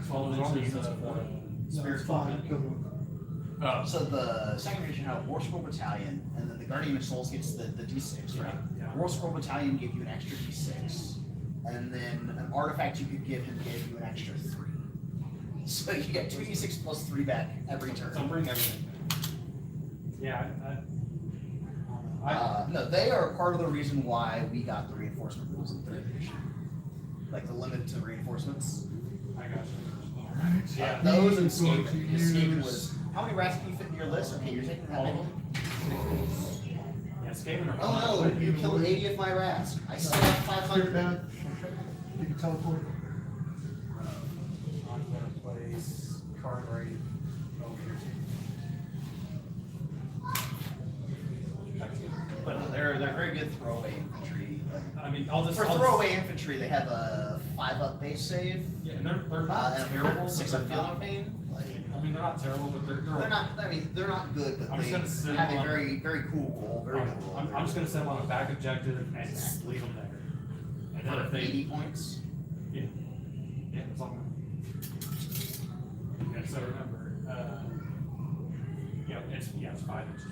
12 inches of No, it's spiritual. fine. Kill them. Oh, So the second edition had a War Scroll Battalion, and then the Guardian of Souls gets the D6, right? Yeah. War Scroll Battalion gave you an extra D6, and then an artifact you could give him gave you an extra 3. So you get 2d6 plus 3 back every turn. So bring everything. Yeah, No, they are part of the reason why we got the reinforcement rules in 3rd edition. Like the limit to reinforcements. I got you. Alright. Yeah. Those and He's going Skaven. to Skaven use- was, how many rats can you fit in your list? Okay, you're taking that All of many. Yeah, Skaven are Oh no, you killed 80 of my rats. I still have Spirit 500. Path. You can teleport. I'm gonna place card rate over here too. But no, they're very good throwaway infantry. I mean, I'll just. For throwaway infantry, they have a 5-up base save, Yeah, and they're not and terrible. a 6-up field pain. Like, I mean, they're not terrible, but they're they're not. I mean, they're not good, but I'm they just gonna sit have a on- very cool roll. Very good roll. I'm just gonna set them on a back objective and just leave them there. And then if For they, 80 points. yeah, that's all. Yeah, so remember, it's 5 inches.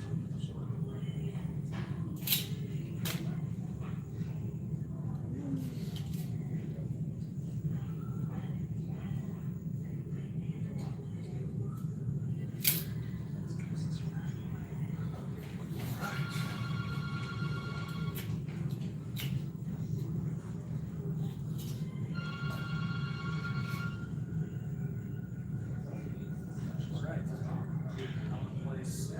Alright. Place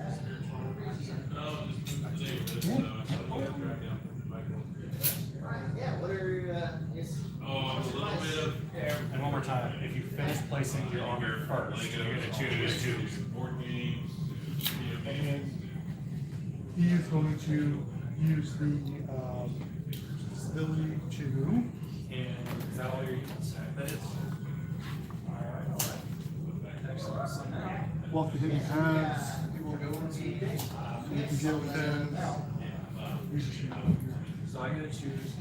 Yeah. What are And one more time, if you finish placing your army first, you're gonna choose. And he is going to use the ability to. And is that all your units? That is. Alright. Excellent. So now, Walk the hidden paths. You can deal with them. so I'm gonna choose.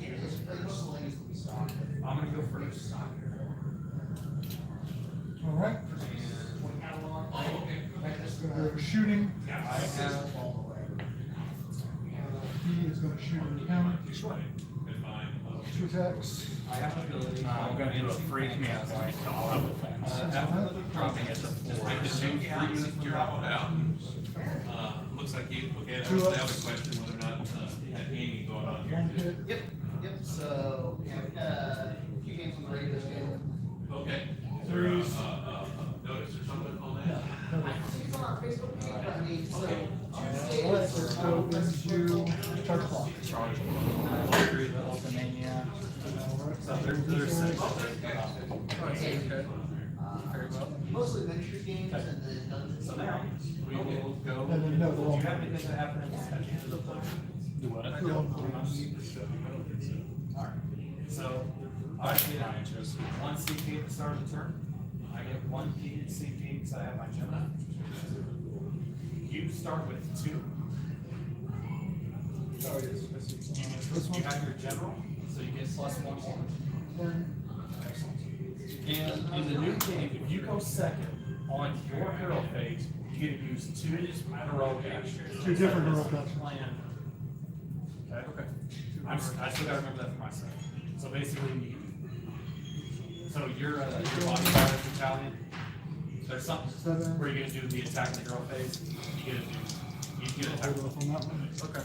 I'm gonna go first. Alright. Go to shooting. I have. He is going to shoot an encounter. 2 attacks. I have an ability. I'm gonna do a free command point to all of the dropping it to 4. Looks like you, okay, Two that ups. was a question whether or not, had Amy going on here. 1 hit. Yep. So yeah, we had a few games on the radio scale. Okay. Is there Threes. notice or something on that? It's on our Facebook page, but I mean, so Alright, let's go into charge clock. Charge. Ultimania. So there's 6. mostly miniature games and then dungeons. So now, we will go. And then, no, the Do long you have anything that happens at the end of the play? Do what? I don't. Alright, so I get 1 CP at the start of the turn. I get 1 CP because I have my general. You start with 2. Oh, yes, I see. This You one. have your general, so you get +1 more. Excellent. And in the new game, if you go second on your hero phase, you get to use 2 heroic actions. 2 different heroic actions. Plan. Okay. I still gotta remember that for myself. So basically, so your bodyguard battalion, There's something 7. where you're gonna do the attack in the hero phase. You get an attack. Hold off on that one. Okay.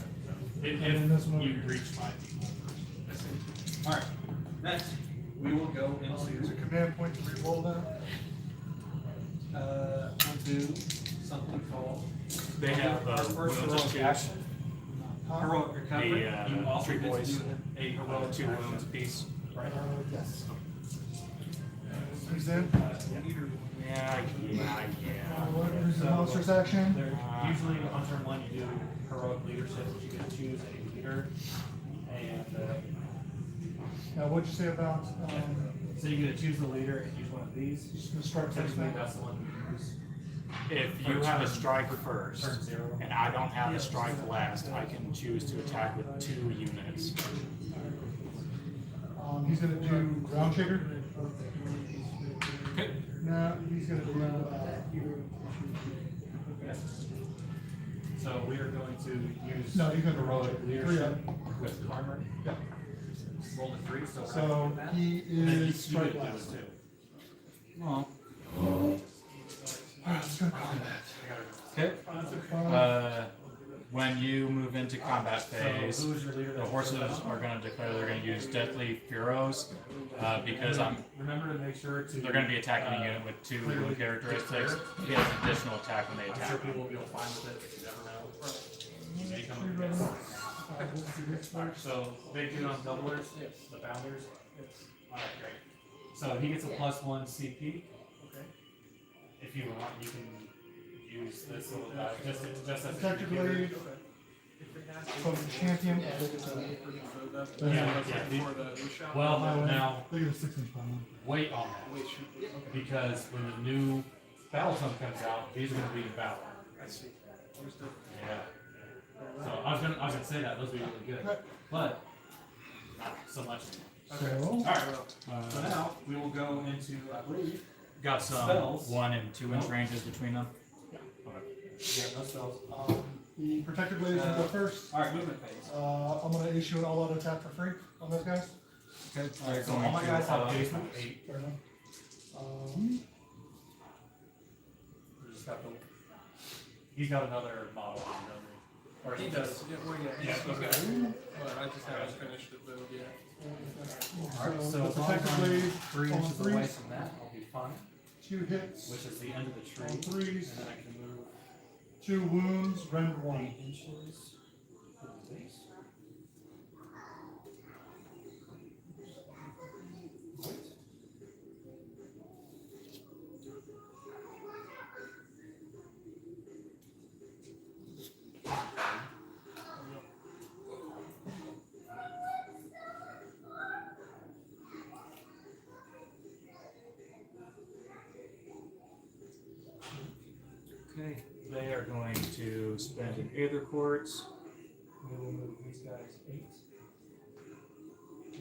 If And then this one. you reach 5 people. Alright, next, we will go Use a into, command point to re-roll that. onto something called. They have Our first wounds heroic and action. Heroic recovery. The, You also three get to boys. do a heroic 2 action. wounds apiece. Right. Yes. He's in. Yeah. Who's the monster's action? There, usually on turn 1 you do heroic leadership, you can choose a leader. And, Now, what'd you say about, so you get to choose the leader and use one of these. just gonna start Typically, texting? that's the one you use. If you have a strike first, Turn 0. and I don't have a strike last, I can choose to attack with 2 units. He's gonna do ground shaker. Okay. No, he's gonna do, So we are going to use No, he's gonna heroic three leadership up. with armor. Yeah. Roll the 3, so. So he And then you is do it strike last. too. Well, Alright, let's go to combat. okay. When you move into combat So phase, who is your leader? the horses are going to declare they're going to use Deathly Furos because Remember to make sure to. they're going to be attacking a unit with 2 wound characteristics. He has additional attack when they I'm sure attack. people will be fine with it, you never know. You may come up against. Alright, so big dude on doublers, the bounders. Alright, great. So he gets a +1 CP. Okay. If you want, you can use this little guy just as a Effectively, from the champion. Yeah. Well, now, They get a 6-inch bomb. wait on that. Because when the new battle tome comes out, these are gonna be in battle. I see. Understood. Yeah. So I was gonna say that, those would be really good, but not so much. So, Alright, so now we will go into, I believe, Got some Spells. 1 and 2 inch ranges between them. yeah, no spells. the protected blade is gonna go first. Alright, movement phase. I'm gonna issue an all-out attack for free on those guys. Okay. Alright, so all my guys have base move 8. Fair enough. We just got the, he's got another model, doesn't he? Or He does. Yeah, well, yeah. Yeah, He's okay. got it. But I just haven't finished the build yet. Alright, So so the as long as protected I'm blade 3 on inches away threes. from that, I'll be fine. 2 hits, Which is the end of the tree. on 3s, And then I can move 2 wounds, rend 8 1. inches to the base. Okay. They are going to spend an Aether Quartz. We will move these guys 8.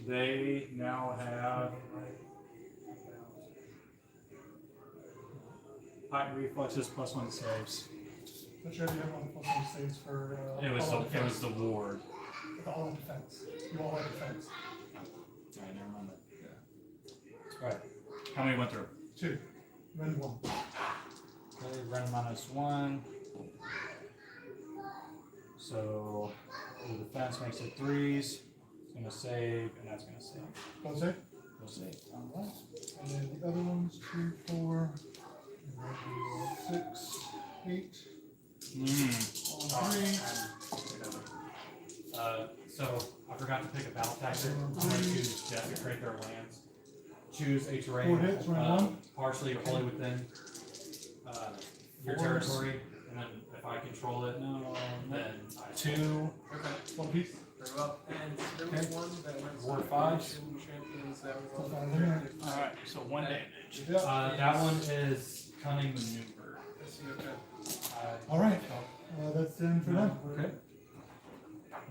They now have height reflexes +1 saves. But you already have one +1 saves for, It was all-out the defense. ward. With all-out defense. You all have defense. Alright, never mind that. Alright. How many went through? 2, rend 1. Okay, run -1. So the defense makes it 3s. It's gonna save, and that's gonna save. Go save. We'll save. Alright. And then the other ones, 2, 4, 6, 8, on 3. So I forgot to pick a battle tactic. I'm going to choose desecrate their lands. Choose a terrain 4 hits, rend 1. partially or wholly within your territory, and then if I control it, then I 2. Okay. 1 piece. Very well. And there was one that went Ward to 5. champions that was That's on fine, yeah. Alright, so 1 damage. Yeah. that one is cunning maneuver. I see, okay. Alright. That's the end for them. Okay.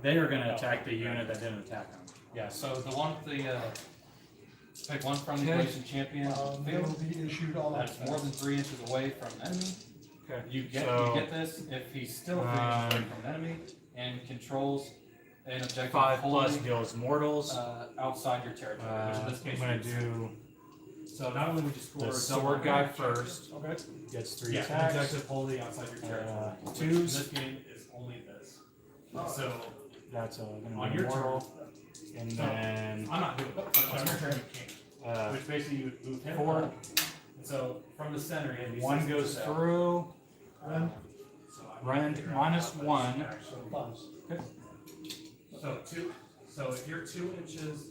They are gonna attack the unit that didn't attack them. Yeah. So the one with the pick one from the Okay. Galatian champion. They will be issued all-out That's more than 3 inches away from enemy. Okay. You get this if he's still 3 inches away from an enemy and controls an objective 5 plus wholly, deals mortals. outside your territory. Which in this I'm case gonna is do So not only would you score The double sword guy damage, first Okay. gets 3 Yeah, an attacks. objective wholly outside your territory. Which in twos. this game is only this. So That's gonna on be your turn, mortal. And then I'm not doing it, but on your turn you can. Which basically you would move him 4. up. And so from the center, you have these 1 six goes inches out. through. Rend. So I'm Rend figuring minus out how much 1. actually- So so if you're 2 inches,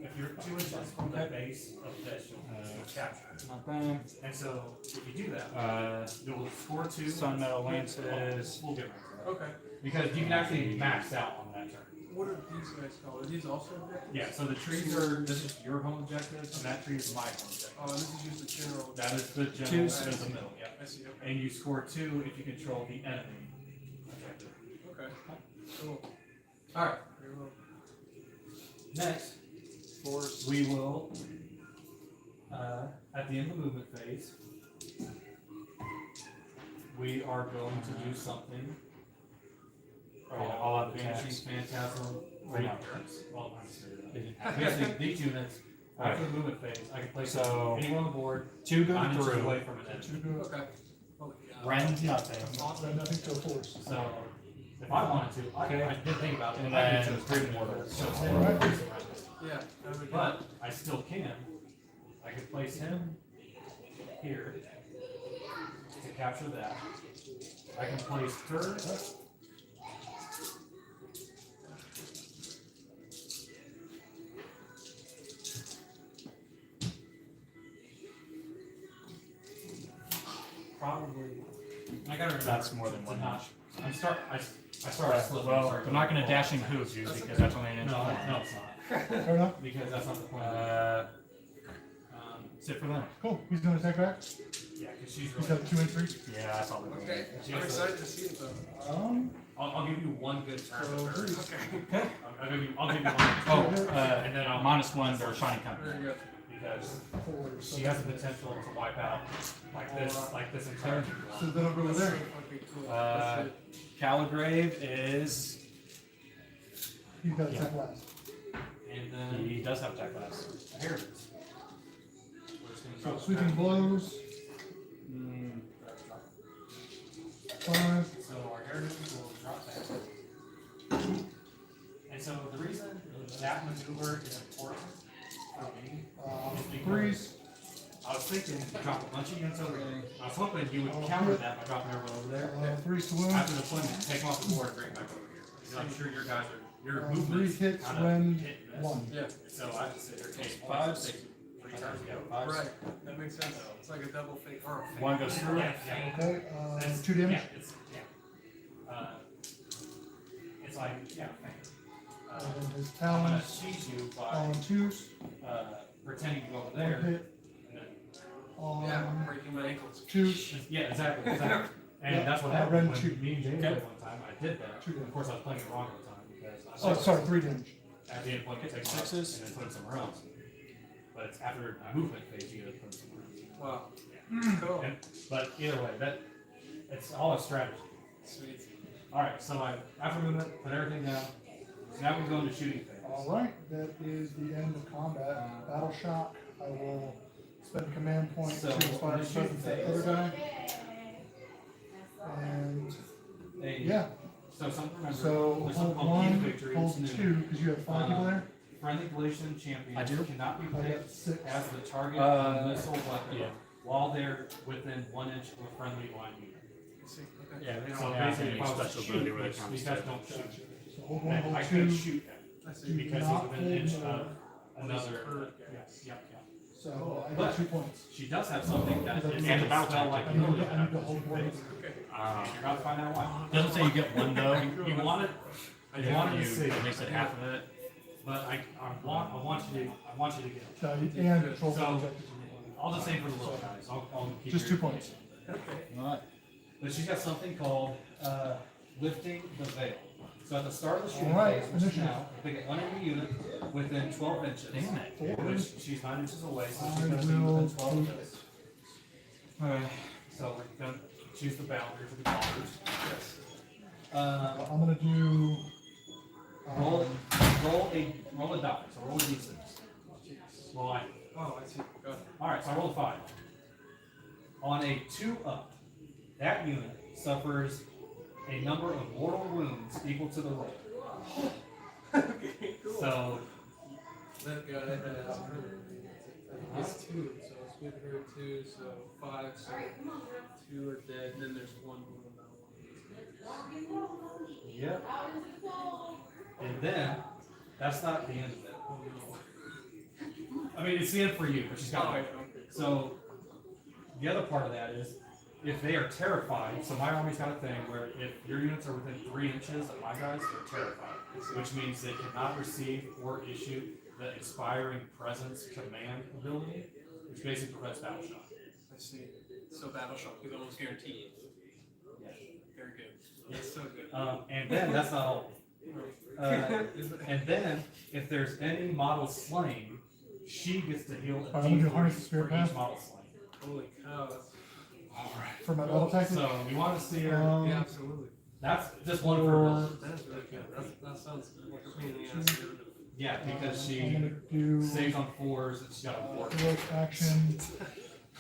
if you're 2 inches from the base of this, you'll capture. Not bad. And so if you do that, you'll score 2. Sun Metal Lances. We'll get rid of that. Okay. Because you can actually max out on that turn. What are these guys called? Are these also objectives? Yeah, so the trees are, this is your home objective, and that tree is my home objective. Oh, and this is just the general. That is the general, Twos. that is the middle, yeah. I see, okay. And you score 2 if you control the enemy objective. Okay. Cool. Alright, Very well. next, Force. we will, at the end of the movement phase, we are going to do something. Oh, yeah, all out Vanishing attacks. Phantasm. Right now. Well, I'm sorry. Basically, these units, after the movement phase, I can place So- anyone on the board 2 go 9 inches through. away from an enemy. 2 go, Okay. Holy cow. Rend nothing. Rend nothing to a force. So, if I wanted to, I did think about it. And I could then just 3 bring mortals. So, Alright. Yeah. That would be but I still can. I could place him here to capture that. I can place her. Probably. I gotta remember. That's more than to one not- inch. I started slipping. Well, sorry. they're not going to dashing hooves you because that's only an inch. No, long. no, it's not. Fair enough. Because that's not the point. Sit for them. Cool. He's gonna attack back. Yeah, because she's He's really. got 2 and 3. Yeah, that's all they're doing. Okay. I'm excited to see it though. I'll give you one good turn. So, Okay. I'll give you one. Oh, and then I'll -1 for Shiny Company. Very good. because 4. she has the potential to wipe out like this entire. So then I'll go over That's there. so fucking cool. Uh, That's it. Caligrave is. He's got to attack last. And then He does have attack class. here it is. We're just gonna So drop sweeping that. blows. 5. So our heritage will drop that. And so the reason that maneuver is important for me is because 3s. I was thinking to drop a bunch of units over here. I was hoping you would counter that by dropping everyone over there. 3s to wound. After the deployment, take them off the board and bring it back over here. Because I'm sure your guys are, your 3 movement hits kind of when hit and miss. 1. Yeah. So I have to sit here, take Fives. points, take 3 turns ago. Right. That makes sense. It's like a double fake or a fake. 1 goes through. Yeah, yeah. Okay, It's- 2 damage. Yeah, it's like, yeah, thanks. And his I'm gonna talons. cheese you All by, on 2s. pretending to go over 1 there. hit. And then, Yeah, On breaking my ankles. 2s. yeah, exactly, exactly. And Yeah, that's what I happened ran when two. me and James played one time, I did that. Two Of course, I was playing it wrong at the time, because I Oh, said, sorry, 3 damage. at the end point, take them out Sixes. and then put it somewhere else. But it's after a movement phase, you gotta put it somewhere else. Wow. Cool. And- But either way, it's all a strategy. Sweet. Alright, so after movement, put everything down. So now we go into shooting phase. Alright, that is the end of combat. Battle shock. I will spend command point So, to inspire the shooting presence that phase. other guy. And yeah, So something to remember. so there's hold something called Key to 1, Victory. hold It's 2, new. because you have 5 people there. Friendly Galatian champions I do. cannot be I got picked 6. as the target of a missile weapon yeah. while they're within 1 inch of a friendly line unit. I see. Okay. Yeah, they So don't have basically, any if I was to special shoot, ability where that which counts these guys too. don't shoot, So hold 1, then hold I 2. could shoot them I see. Do because not he's within an inch hold of more. another. Yes, yep, yep. So I But- got 2 points. She does have something that is And a battle tactic. like I need to hold 1. Okay. You're about to find out why. Doesn't say you get 1 though. You wanted, you wanted to see, At least at half of it. but I want you to get it. So, and control So- the objectives. All the same for the little guys. I'll keep Just your 2 points. Okay. Alright. But she's got something called lifting the veil. So at the start of the shooting Alright, phase, which is initiative. now, pick an enemy unit within 12 inches. Damn it. Which she's 9 inches away, so she's I gonna be will within 12 take- inches. So we're gonna choose the boundary for the colors. Yes. I'm gonna do. Roll a die, so roll a d6. Well, Oh, I see. Go Alright, so I rolled a 5. On a 2 up, that unit suffers a number of mortal wounds equal to the roll. Okay, cool. So, That guy has, it's 2, so it's with her 2, so 5, so 2 are dead, and then there's 1 more. yep. And then, that's not the end of it. Oh no. I mean, it's the end for you, but she's got Okay, it. okay. So, the other part of that is, if they are terrified, so my army's got a thing where if your units are within 3 inches of my guys, they're terrified. Which means they cannot receive or issue the expiring presence command ability, which basically prevents battle shock. I see. So battle shock is almost guaranteed. Yeah. Very good. That's so good. And then, that's not all. And then, if there's any model slain, she gets to heal a I'm gonna do harness the D3 for spirit each path. model slain. Holy cow. That's, For my battle tactic. So, you want to see her, yeah, absolutely. that's just one for her. That is really good. That sounds like a pain in the ass. Yeah, because I'm she gonna do saves on 4s and she's got a 4. heroic action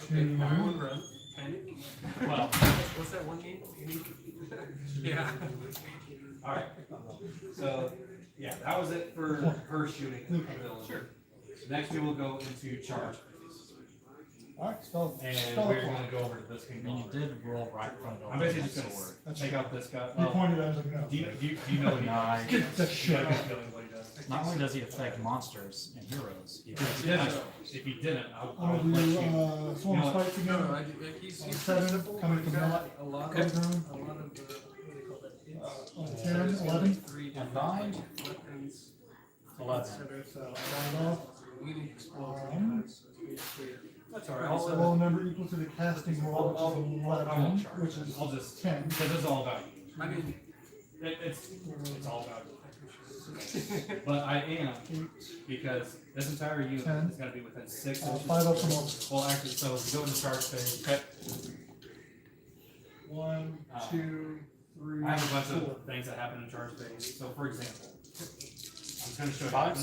Okay, everyone to run. Panic. Well, What's that one game? Yeah. alright. So, yeah, that was it for her shooting ability. Sure. Next we will go into charge phase. alright, spell And spell we're o'clock. gonna go over to this I mean, you conglomerate. did roll right in front of I'm the basically just sword. gonna take out this guy. You Well, pointed at it, I was like, no. do you know what he Nah, does? Get the You shit got a out. good feeling what he does. Not only does he affect monsters and heroes, he If affects you didn't, specials. if you didn't, I I'm would gonna let do, you. swarm You know what? spikes No, again. no, he's Seven, simple, coming but from he's got that. a lot Code of, room. what do they call that? Hits. 10, 11. 3 And different nine. weapons. 11. So, start off. We need to explode Um, so it's clear. That's alright. It's a roll number equal to the casting roll, which is I won't 11, charge. which is I'll just, 10. because it's all about you. I mean, It's all about you. But I am, 8, because this entire unit 10. is gonna be within 6 inches. 5 up from over. Well, actually, so if we go into charge phase, okay. 1, 2, 3, I have a bunch 4. of things that happen in charge phase. So for example, I'm just gonna show you. Five?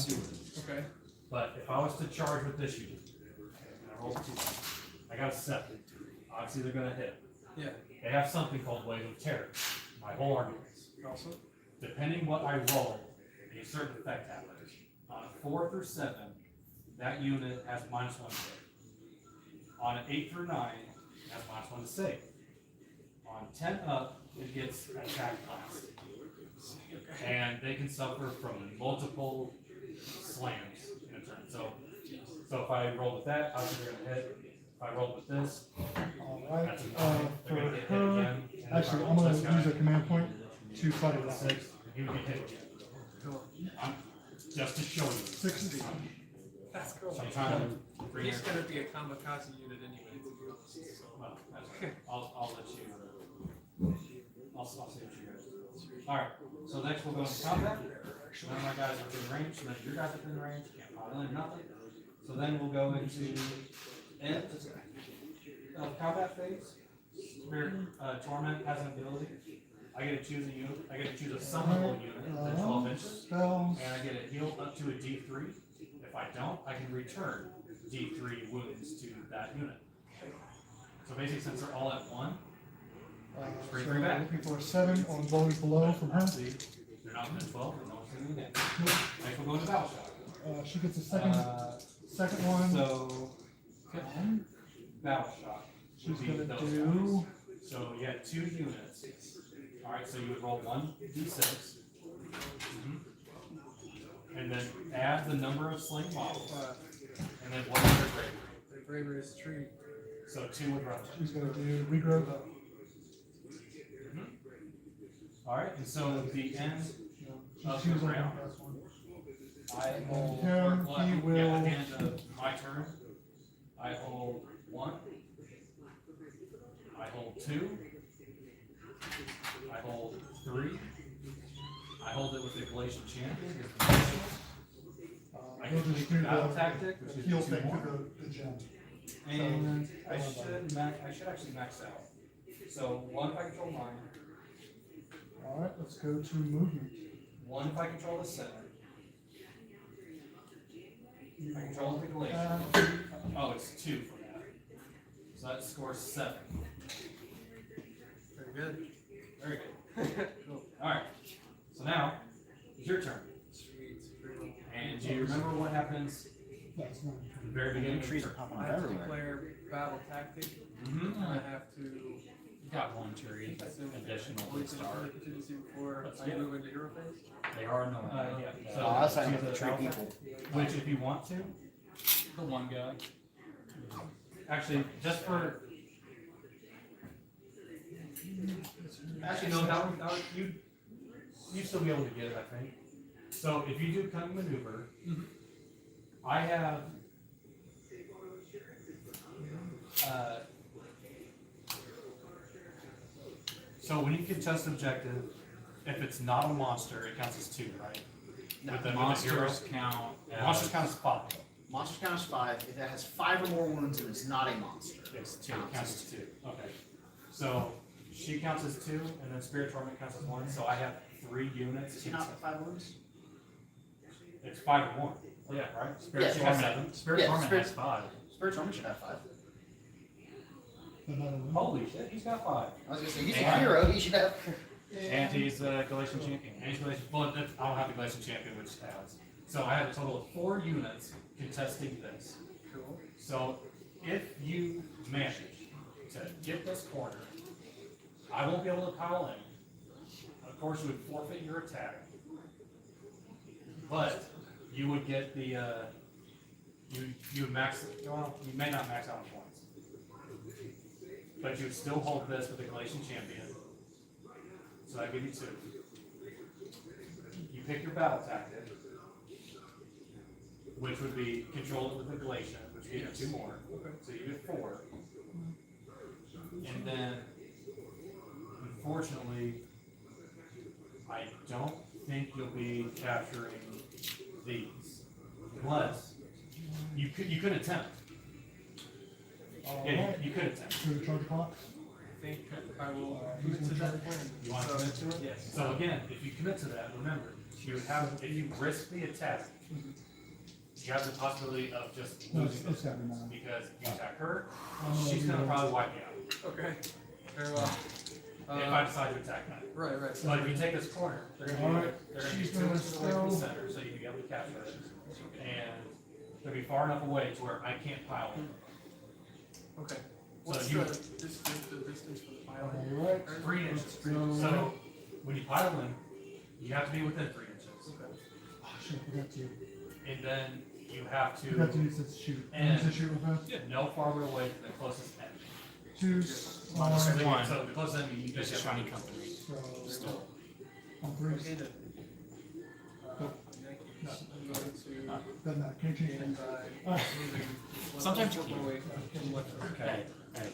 okay. But if I was to charge with this unit, and I rolled 2, I got a 7. Obviously, they're gonna hit. Yeah. They have something called Wave of Terror. My whole army is. Also, Depending what I roll, a certain effect happens. On a 4 through 7, that unit has -1 to hit. On an 8 through 9, it has -1 to save. On 10 up, it gets attack blast. And they can suffer from multiple slams in a turn. So if I roll with that, obviously they're gonna hit. If I roll with this, Alright, that's a 9. for They're gonna get hit her, again. And if I actually, roll I'm with gonna this guy, use a command point to fight it with out. 6, he would get hit again. cool. Just to show you. 60. That's cool. Sometimes bring He's your- gonna be a kamikaze unit anyway, to be honest. So. Well, that's okay. I'll let you, I'll see what you guys do. Alright, so next we'll go into combat. None of my guys are within range, none of your guys are within range, can't pile in, nothing. So then we'll go into end of combat phase. Spirit, Torment has an ability. I get to choose a unit, I get to choose a summonable unit within 12 inches, Spells. and I get it healed up to a D3. If I don't, I can return D3 wounds to that unit. So basically, since they're all at 1, So Bring her back. looking for a 7 on those below from her. see, they're not within 12, and no one's going to get. Next, we'll go into battle shock. She gets a second one. So, battle shock. She's would be gonna those do. guys. So you had 2 units. Alright, so you would roll 1d6. And then add the number of slain models. And then 1 under bravery. The bravery is a tree. So 2 would run. She's gonna do regrowth. Alright, and so at the end She of the chooses round, one. I hold, Him, or, he yeah, at will- the end of my turn, I hold 1. I hold 2. I hold 3. I hold it with the Galatian champion. It's the initials. I He'll can just do do battle the tactic, which is heal 2 thing more. to the gem. And I So, should actually max out. So 1 if I control mine, Alright, let's go to movement. 1 if I control the center, I control the Galatian. Oh, it's 2 for that. So that scores 7. Very good. Very good. Cool. Alright. So now, it's your turn. Sweet. Very well. And do you remember what happens That's not. at the very beginning of the Trees are turn? popping I up have to everywhere. declare battle tactic. Mm-hmm. I have to You got 1 tree additional Wait to till start. the contingency before Let's I get it. move into hero phase. They are annoying. Yeah. Oh, I was talking choose about the a tree battle people. Which, if you want to, The one guy. actually, just for. Actually, no, that would you'd still be able to get it, I think. So if you do cunning maneuver, I have. So when you contest objective, if it's not a monster, it counts as 2, right? No, With the Monsters count. Monsters count as 5. Monsters count as 5. If it has 5 or more wounds and it's not a monster, It's 2. Counts as 2. Okay. So she counts as 2, and then Spirit Torment counts as 1. So I have 3 units. Is he not 5 wounds? It's 5 or more. Yeah. Right? Spirit Yeah, she has Torment. 7. Spirit Yeah, Torment Spirit- has 5. Spirit Torment should have 5. Another one. Holy shit, he's got 5. I was gonna say, he's a Yeah. hero, he should have. And he's a Galatian champion. And he's Galatian. Well, I don't have the Galatian champion, which has. So I have a total of 4 units contesting this. Cool. So if you manage to get this corner, I won't be able to pile in. Of course, you would forfeit your attack. But you would get the, you would max, well, you may not max out on points. But you would still hold this with the Galatian champion. So I give you 2. You pick your battle tactic, which would be controlled with the Galatian, which gives you 2 more. So you get 4. And then, unfortunately, I don't think you'll be capturing these, unless you could attempt. Yeah, you could attempt. Do the charge clock. I think I will commit to that plan. You want to commit to it? Yes. So again, if you commit to that, remember, you would have, if you risk the attack, you have the possibility of just No, losing it's this. got to be mine. Because you attack her, she's gonna probably wipe you out. Okay. Very well. If I decide to attack that. Right. But if you take this corner, they're gonna be, Alright, they're gonna be she's 2 gonna inches away from the spell. center, so you can be able to capture it. And they'll be far enough away to where I can't pile in. Okay. So What's you- the distance for the pile? Alright. 3 inches. So- So, when you pile in, you have to be within 3 inches. Okay. Oh, shit, I forgot to. And then you have I forgot to to use this shoot. And- Use this shoot with that. get no farther away from the closest enemy. 2 Minus on, 1. So the closest enemy, you There's just a have shiny company. so, on 3. Okay then. Oh. I'm going to Doesn't matter, can't change begin things. by Ah. moving Sometimes you one can. away from left. Hey, hey.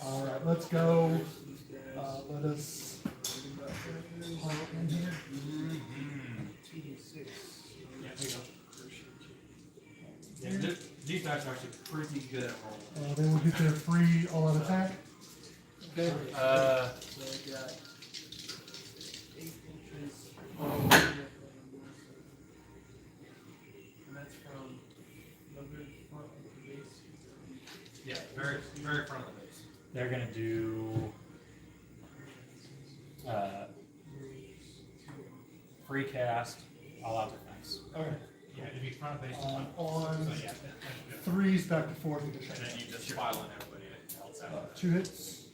Alright, let's go. Let us. Pile in here. Yeah, there you go. Yeah, these dice are actually pretty good at rolling. They will get their free all-out attack. Okay. Uh, So I got 8 inches. And that's from the front of the base. yeah, very, very front of the base. They're gonna do free cast, all out defense. Okay. Yeah, it'd be front of base. On So yeah, 3s back to 4s with the and then shot. you just file in everybody else out. 2 hits.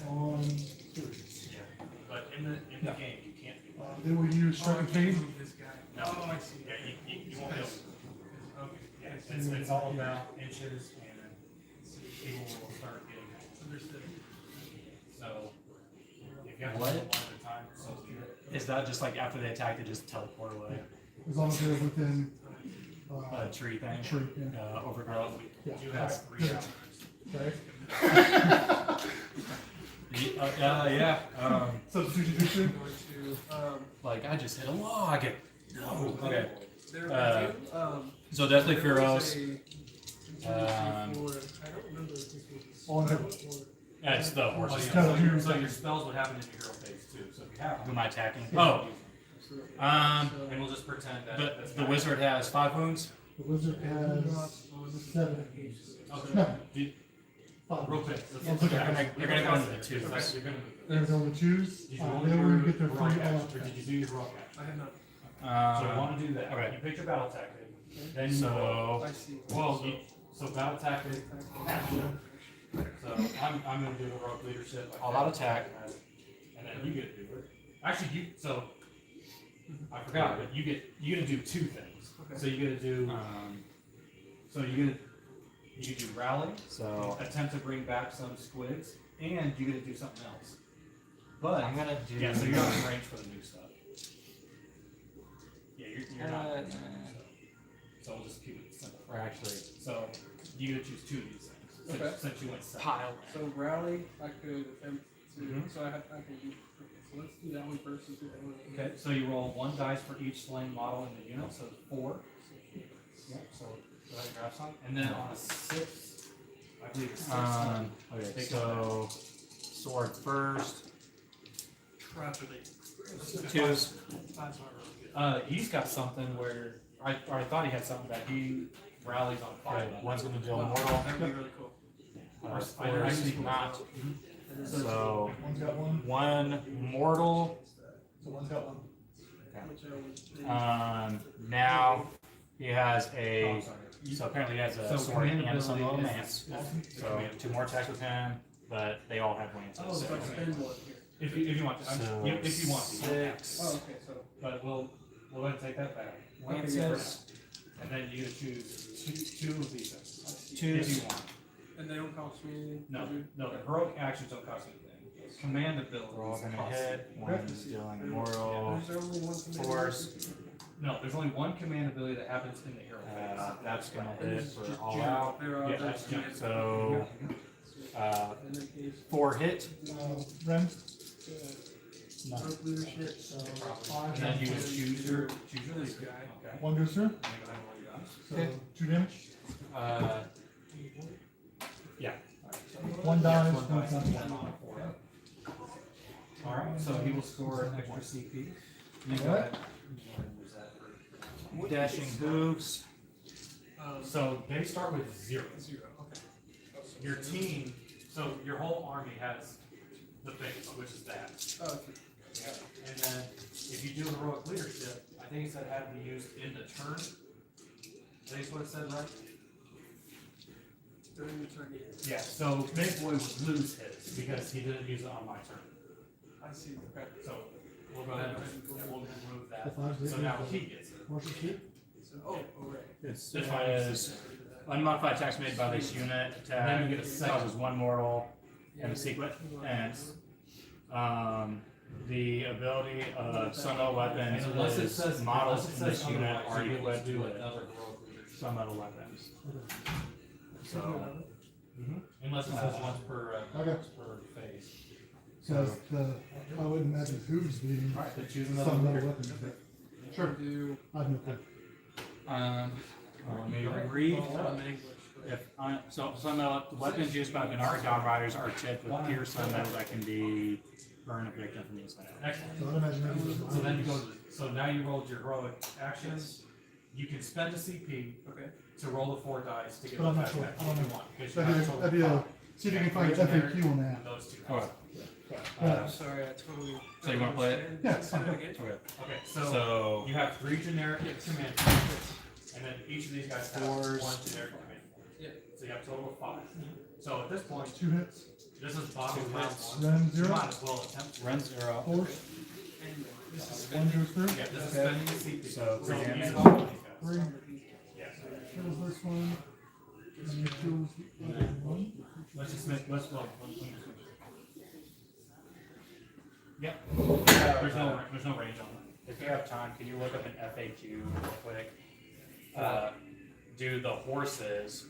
On 3s. Yeah, but in the game, you can't do that. They will use strike and fade. Move this guy. No, Oh, I see. yeah, you won't be able to. Okay. Yeah, it's all about inches, and people will start getting it. Understood. So, if you have to What? do it one at a time, so do it. Is that just like after they attack, they just teleport away? As long as they're within. A tree thing? Tree, yeah. Overgrowth? Yeah. You have Alright, 3 good. hours. Okay. Yeah. Substitution I'm two. going to, Like, I just hit a log. No. Okay. there Uh, So Deathly Feroz. I don't remember if this was. On him. That's the Oh, horse. yeah, Tell so you- so your spells would happen in your hero phase too, so if you have Who them. am I attacking? Yeah. Oh. And we'll just pretend that. that's The not- wizard has 5 wounds. The wizard has 7. Okay. No, Did- 5. Real quick. Yeah, let's- okay. They're gonna go into the 2s. You're gonna. They're going to choose. Did you They want to will do get their your free rock action, all or did you do your rock action? I have not. So you want to do that. okay. You pick your battle tactic. Then you So I see. so battle tactic. Action. So I'm gonna do heroic leadership. All out attack. And then you get to do it. Actually, I forgot, but you get to do 2 things. Okay. So you get to do. You do rally. so Attempt to bring back some squids, and you get to do something else. But I'm gonna do. yeah, so you're not in range for the new stuff. Yeah, you're not. in range for the new stuff. So we'll just keep it simple. Or actually, So you get to choose 2 of these things. Okay. Since you went 7. pile. So rally, I could attempt to. Mhm. So I can do. So let's do that one first. And do that one. Okay, so you roll 1 dice for each slain model in the unit, so 4. Yeah, so go ahead and grab some. And then on a 6, I believe it's 6. Okay, Take so sword first. Tragedy. 2s. That's not really good. He's got something where I thought he had something that he rallies on fire. Okay, one's gonna deal Wow, mortal. that'd be really cool. I Fours sneak not. So So One's got 1. 1 mortal. So one's got 1. Now he has oh, a. I'm sorry. So apparently he has a So sword command and some ability little is- lance. So 2 more attacks with him, but they all have lances. Oh, so I spend one here. If you want to, So if you want to, you don't have to. 6 Oh, okay. So But we'll go ahead and take that back. lances. And then you get to choose two of these things. Two. If you want. and they don't cost me anything. No, to do? no, the heroic actions don't cost anything. Command abilities We're all gonna cost hit. you. One's dealing mortal. Is there only one command? Force. No, there's only one command ability that happens in the hero phase. That's gonna And hit it's for just all general. out. There are Yeah, other that's general. commands. So And then case 4 hit. Ren? group leadership. So And 5. then you would and choose your This leader. guy. Okay. 1 goes through. And then go ahead and roll your dice. So Okay. 2 damage. Yeah. 1 dies, One 1 dice, times one 1. on 4. Alright, so he will score an extra CP. You go Alright. ahead. Use that for- Dashing hooves. So they start with 0. 0. Okay. Your team, so your whole army has the base, which is that. Oh, okay. Yeah. And then if you do heroic leadership, I think it said had to be used in the turn. I think that's what it said, right? During the turn. Yeah, so Big Boy would lose his because he didn't use it on my turn. I see. Okay. So we'll go ahead and we'll remove that. The fives, So they now lose he gets it. Horses hit. So, oh, right. This one is unmodified attacks made by this unit. And then Attack you get a second. causes 1 mortal and a sequence. And the ability of some metal weapons And unless it is says models unless it in this says unit otherwise, are you're able to equipped do with another heroic leadership. some metal weapons. So Unless it says once per Okay. phase. So I wouldn't imagine who's being Alright, then choose another some metal leader. weapons. But Sure. Do. I have no clue. Let me read. In English. So some metal weapons used by Venari God Riders are tipped with pure sun metal that can be burn a victim from these metal. Excellent. So I'd imagine maybe. So then you go to, so now you rolled your heroic actions. You can spend a CP Okay. to roll the 4 dice to get But I'm the not sure. back I don't if you know. want. because you have a total That'd be of a, 5. see if you can find an FAQ on that. And those 2 Alright. I'm sorry, I totally. So you wanna play it? Yeah, it's fine. Again? Okay. Okay, so So you have 3 generic command points, and then each of these guys have 1 Fours. generic command point. Yeah. So you have a total of 5. So at this point, 2 hits. this is bottom of 2 round hits. 1. Ren You 0. might as well attempt to. run 0. Force. And this is 1 goes through. Yeah, this is Okay. spending the CP. So three use damage. all of these guys. 3. Yeah. Kills this one. And it kills the other one. Let's just make, let's go. Yep. There's no range on it. If you have time, can you look up an FAQ real quick? Do the horses,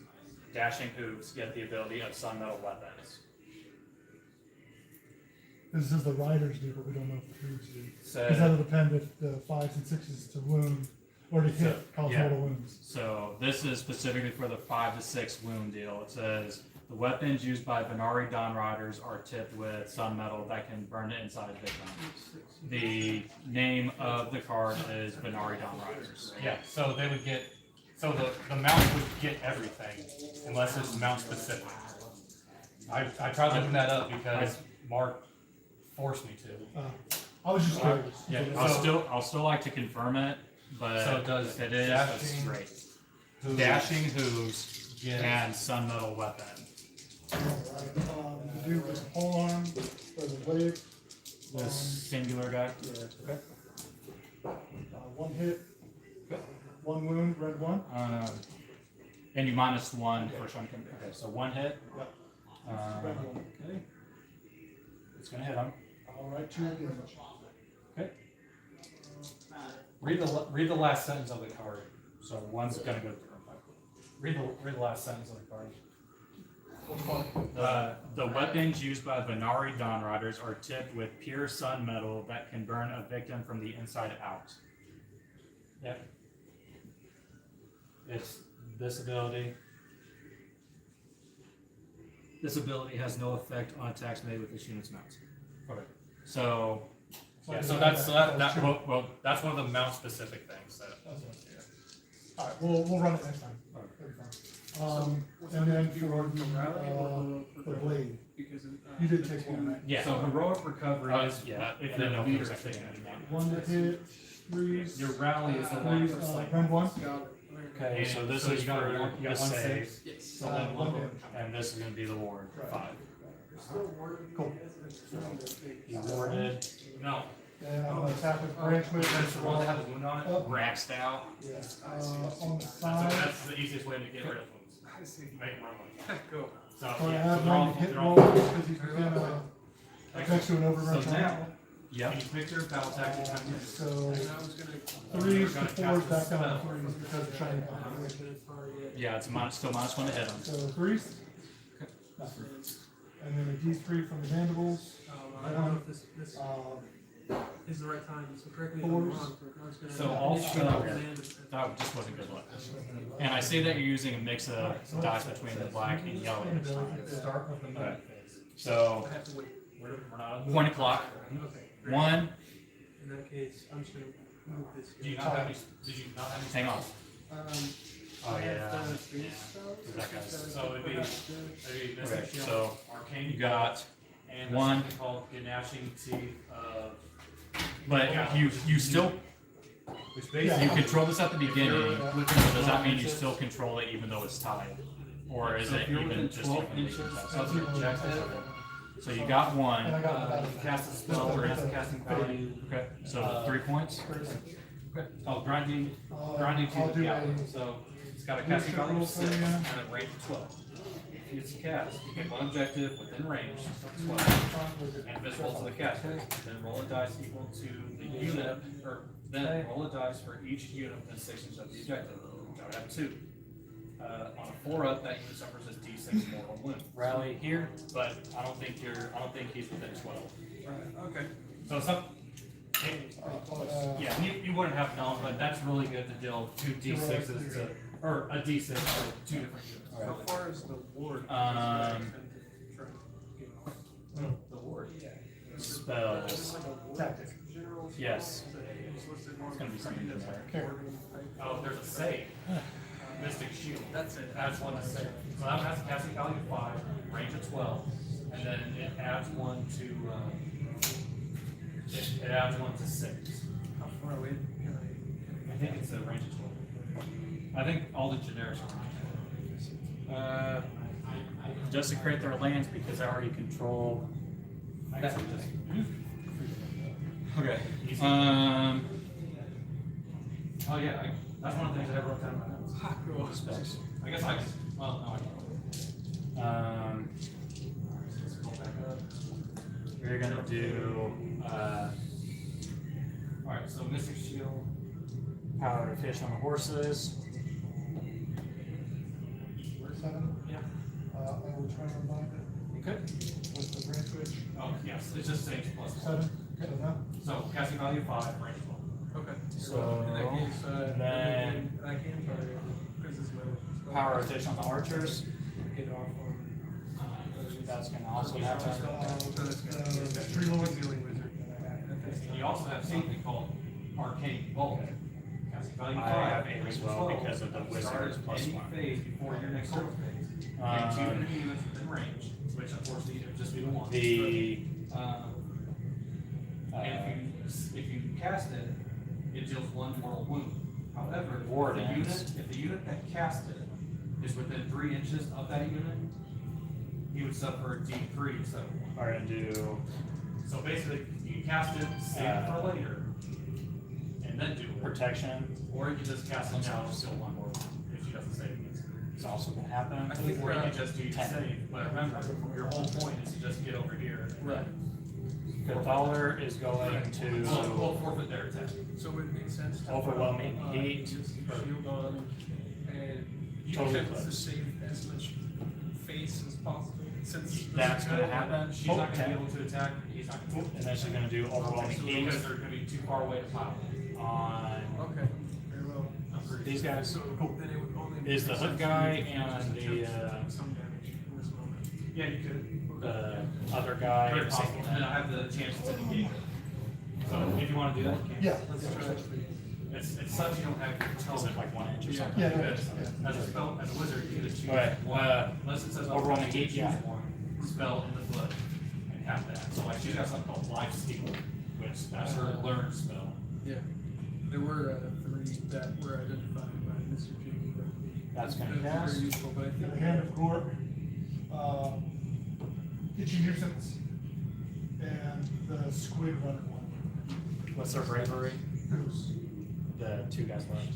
dashing hooves, get the ability of sun metal weapons? This is the riders do, but we don't know if the foods do. Because So, that'll depend if the 5s and 6s to wound or to hit So, cause yeah. mortal wounds. so this is specifically for the 5 to 6 wound deal. It says The weapons used by Venari Dawn Riders are tipped with sun metal that can burn the inside of victim. The name of the card is Venari Dawn Riders. Yeah, so they would get, so the mount would get everything, unless it's mount specific. I tried looking that up because Mark forced me to. I was just curious. Yeah, I'll still like to confirm it, but So does if it is, that's dashing, great. Who Dashing Hooves gets- and sun metal weapon. Alright, you do with the pole arm, or the blade, This singular guy. one hit, one wound, red one. And you minus one for something. Okay, so one hit. Yep. Okay. It's gonna hit him. Alright, 2 damage. Okay. Read the last sentence of the card. So one's gonna go through. Read the last sentence of the card. The weapons used by Venari Dawn Riders are tipped with pure sun metal that can burn a victim from the inside out. Yep. It's this ability. This ability has no effect on attacks made with this unit's mount. Okay. So, Yeah, so that's that's one of the mount specific things that. Alright, we'll run it next time. That'll be fine. And then for the blade, Because you did take one, right? yeah. So heroic recovery is if you then know leader who's takes taking it. One that hit, 3s, Your rally is the one threes, for like. red one. Okay, so this So is you got for you got the 1 save, 6. Yes. So then one one. damage. and this is gonna be the ward, Right. 5. Cool. He's warded, No. And I'm gonna attack with branch whip. That's the one that has a wound on it. Up. raxed out. Yeah, on the That's, side. that's the easiest way to get rid of wounds. Make more money. Go. So So I yeah, have so they're all, mine to hit they're roll all. because he's within next to an overrun. So now, Yep. you pick your battle tactic. So I was gonna. 3s to 4s back down to 3s because of shiny. Yeah, it's still minus 1 to hit him. So 3s. And then a D3 from the mandibles. I don't know if this Um, is the right time, so correct me if I'm Fours. wrong. I was gonna. So all Command- that just wasn't good luck. And I see that you're using a mix of dice between the black and yellow. Start with the Okay. So I have to wait. We're not. point o'clock. Okay. great. 1. In that case, I'm just gonna move this. Do you not have any? Did you not have any? Hang on. Oh, I have yeah. the three spells. That guy's- So it'd be maybe Mystic Okay, Shield, so Arcane you got and one. something called Gnashing Teeth of. But you still Which you basically control this at the beginning. Does that mean you still control it even though it's tied, or is So it if you're even within just 12 evenly inches contested? of the objective, So you got And I one. got cast a spell or has a casting value. Okay. So 3 points. Oh, grinding I'll to do yeah. a So it's got a casting value roll of for 6 you. and a range of 12. If it's cast, you get one objective within range of 12 and visible to the caster. Then roll a dice equal to the unit, or then roll a dice for each unit within 6 inches of the objective. I would have 2. On a 4-up, that unit suffers a D6 mortal wound. Rally here, but I don't think he's within 12. Okay. So it's not. Yeah, you wouldn't have known, but that's really good to deal 2 D6s to, or a D6 for 2 different units. How far is the ward? The ward. Spells. tactic. Yes. It's gonna be something in there. Okay. Oh, there's a save. Mystic Shield. That's it. Adds 1 to save. So that has a casting value of 5, range of 12, and then it adds 1 to, it adds 1 to 6. How far away can I think it's a range of 12. I think all the generics are. Desecrate their lands because I already control. That's just. Okay. Oh yeah, that's one of the things I wrote down in my notes. Specs. I guess I just, well, no, I don't. Let's go back up. We're gonna do Alright, so Mystic Shield. power to fish on the horses. 7. Yeah. I will try and remind it You could. with the branch switch. Oh, yes, it's just 6 plus 7. So now, So casting value 5, range 12. Okay. So, In that case, then- I can target, because this is my. Power rotation on the archers. Get off on. That's gonna also happen. Tree lord. Healing wizard that I had. And you also have something called Arcane Bolt. Casting value I 5, have it as well 12. because of the wizard's Start plus any 1. phase before your next turn phase. And 2 enemy units within range, which unfortunately would just be the one. The And if you cast it, it deals 1 mortal wound. However, Wardens. if the unit that cast it is within 3 inches of that unit, he would suffer a D3 instead of 1. are gonna do So basically, you can cast it, save it for later, and then do it. protection. Or you can just cast it now and still 1 more wound if she doesn't save against it. It's also gonna happen. I think Or you can just do 10. save, but remember, your whole point is to just get over here. Right. Cathaller is going We'll to forfeit their attack. So would it make sense to Overwhelming put, heat. just shield on and you Totally attempt to close. save as much face as possible since That's gonna happen. She's not gonna be able to attack, he's not gonna be able to. And then she's gonna do overwhelming heat Because they're gonna be too far away to pile. on Okay, very well. these guys. So then it would only Is the make hood sense guy for you to and just the, attempt some damage in this moment. Yeah, you could. the other guy. Very possible, and then I have the chance to negate it. So if you wanna do that, you can. Yeah. Let's try it. It's such you don't have your Is tone. it like 1 inch or Yeah. something? Yeah, Because yeah. as a spell, as a wizard, you can just choose Okay, one, unless it says. overwhelming otherwise, you heat, choose yeah. one spell in the foot and have that. So like she's got something called Life Steal, which that's her learned spell. Yeah, there were 3 that were identified by Mr. Jiggy. That's gonna That was cast. very useful, but I The think. hand of Gork, itchy nuisance, and the squid runner one. What's their bravery? Who's, The 2 guys left.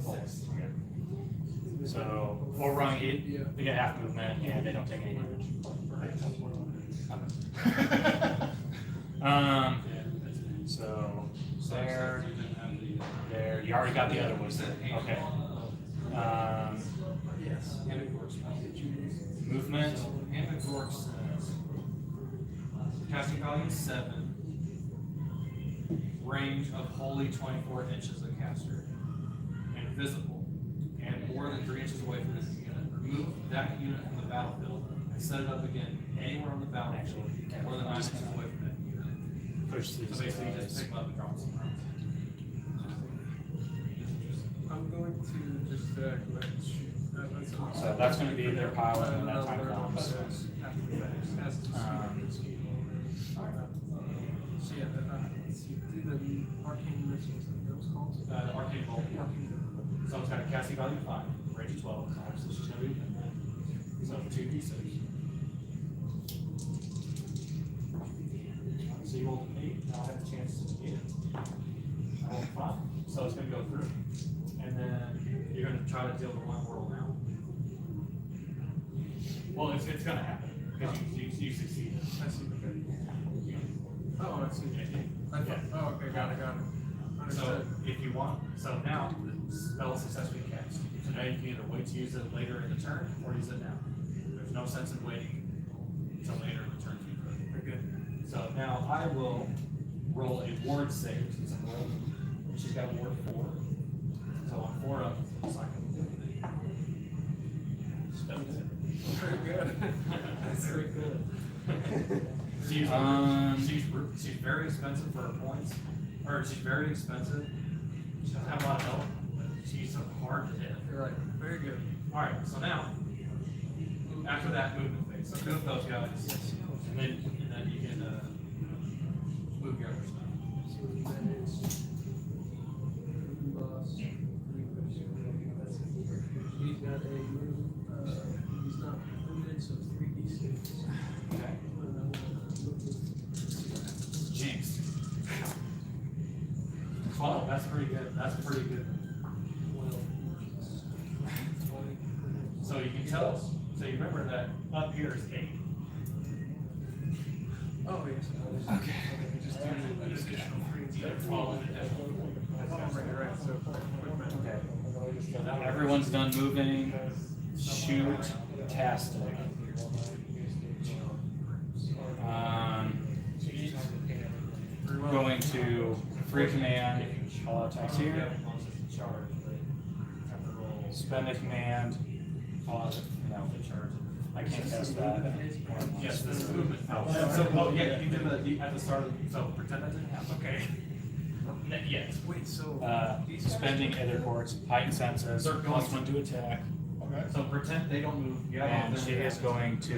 six. Okay. So overrun heat, Yeah. they get half movement and they don't take any damage. So there, you already got the other wizard. Okay. Yes. Movement. Hand of Gork says, casting value 7, range of wholly 24 inches of caster, and visible, and more than 3 inches away from this unit. Remove that unit from the battlefield and set it up again anywhere on the battlefield, more than 9 inches away from that unit. Push these So basically, you just guys. pick them up and drop them around. I'm going to just go ahead and shoot. So that's gonna be their pile when that time comes. So yeah, let's see, do the arcane missiles, that was called. Arcane Bolt. So it's got a casting value 5, range 12, obviously she's gonna be within that. So 2d6. So you rolled an 8, now I have a chance to get it. I rolled 5, so it's gonna go through. And then you're gonna try to deal the 1 mortal now. Well, it's gonna happen, because you succeeded. I see, okay. Oh, I see. I thought, oh, okay, got it. So Understood. if you want, so now the spell is successfully cast. So now you can either wait to use it later in the turn or use it now. There's no sense in waiting until later in the turn to use it. Very good. So now I will roll a ward save since I'm rolling. And she's got ward 4. So on 4 up, it's like Very good. That's very good. She's very expensive for her points, or she's very expensive. She doesn't have a lot of health, but she's so hard to hit. You're right, very good. Alright, so now, after that movement phase, so move those guys, and then you can, move your other stuff. So that is. Boss. He's got a move, he's not limited, so 3d6. Okay. Jinx. 12, that's pretty good, So you can tell, so you remember that up here is 8. Oh, yes. Okay. Just do an additional 3 and 12 in addition. Right, so quick math. Okay. So that one- Everyone's done moving. Shoot. Tastic. Very well. Going to free command. All attacks here. Charge, but have to roll. Spend a command. All of it. No. The charge. I can't cast that. Yes, this is movement. Oh, So, well, yeah, you did at the start of, so pretend that didn't happen. Okay. Yes. Wait, so. Suspending Aether Courts, heightened senses, They're going +1 to attack, Okay. So pretend they don't move. You have and them she there. is going to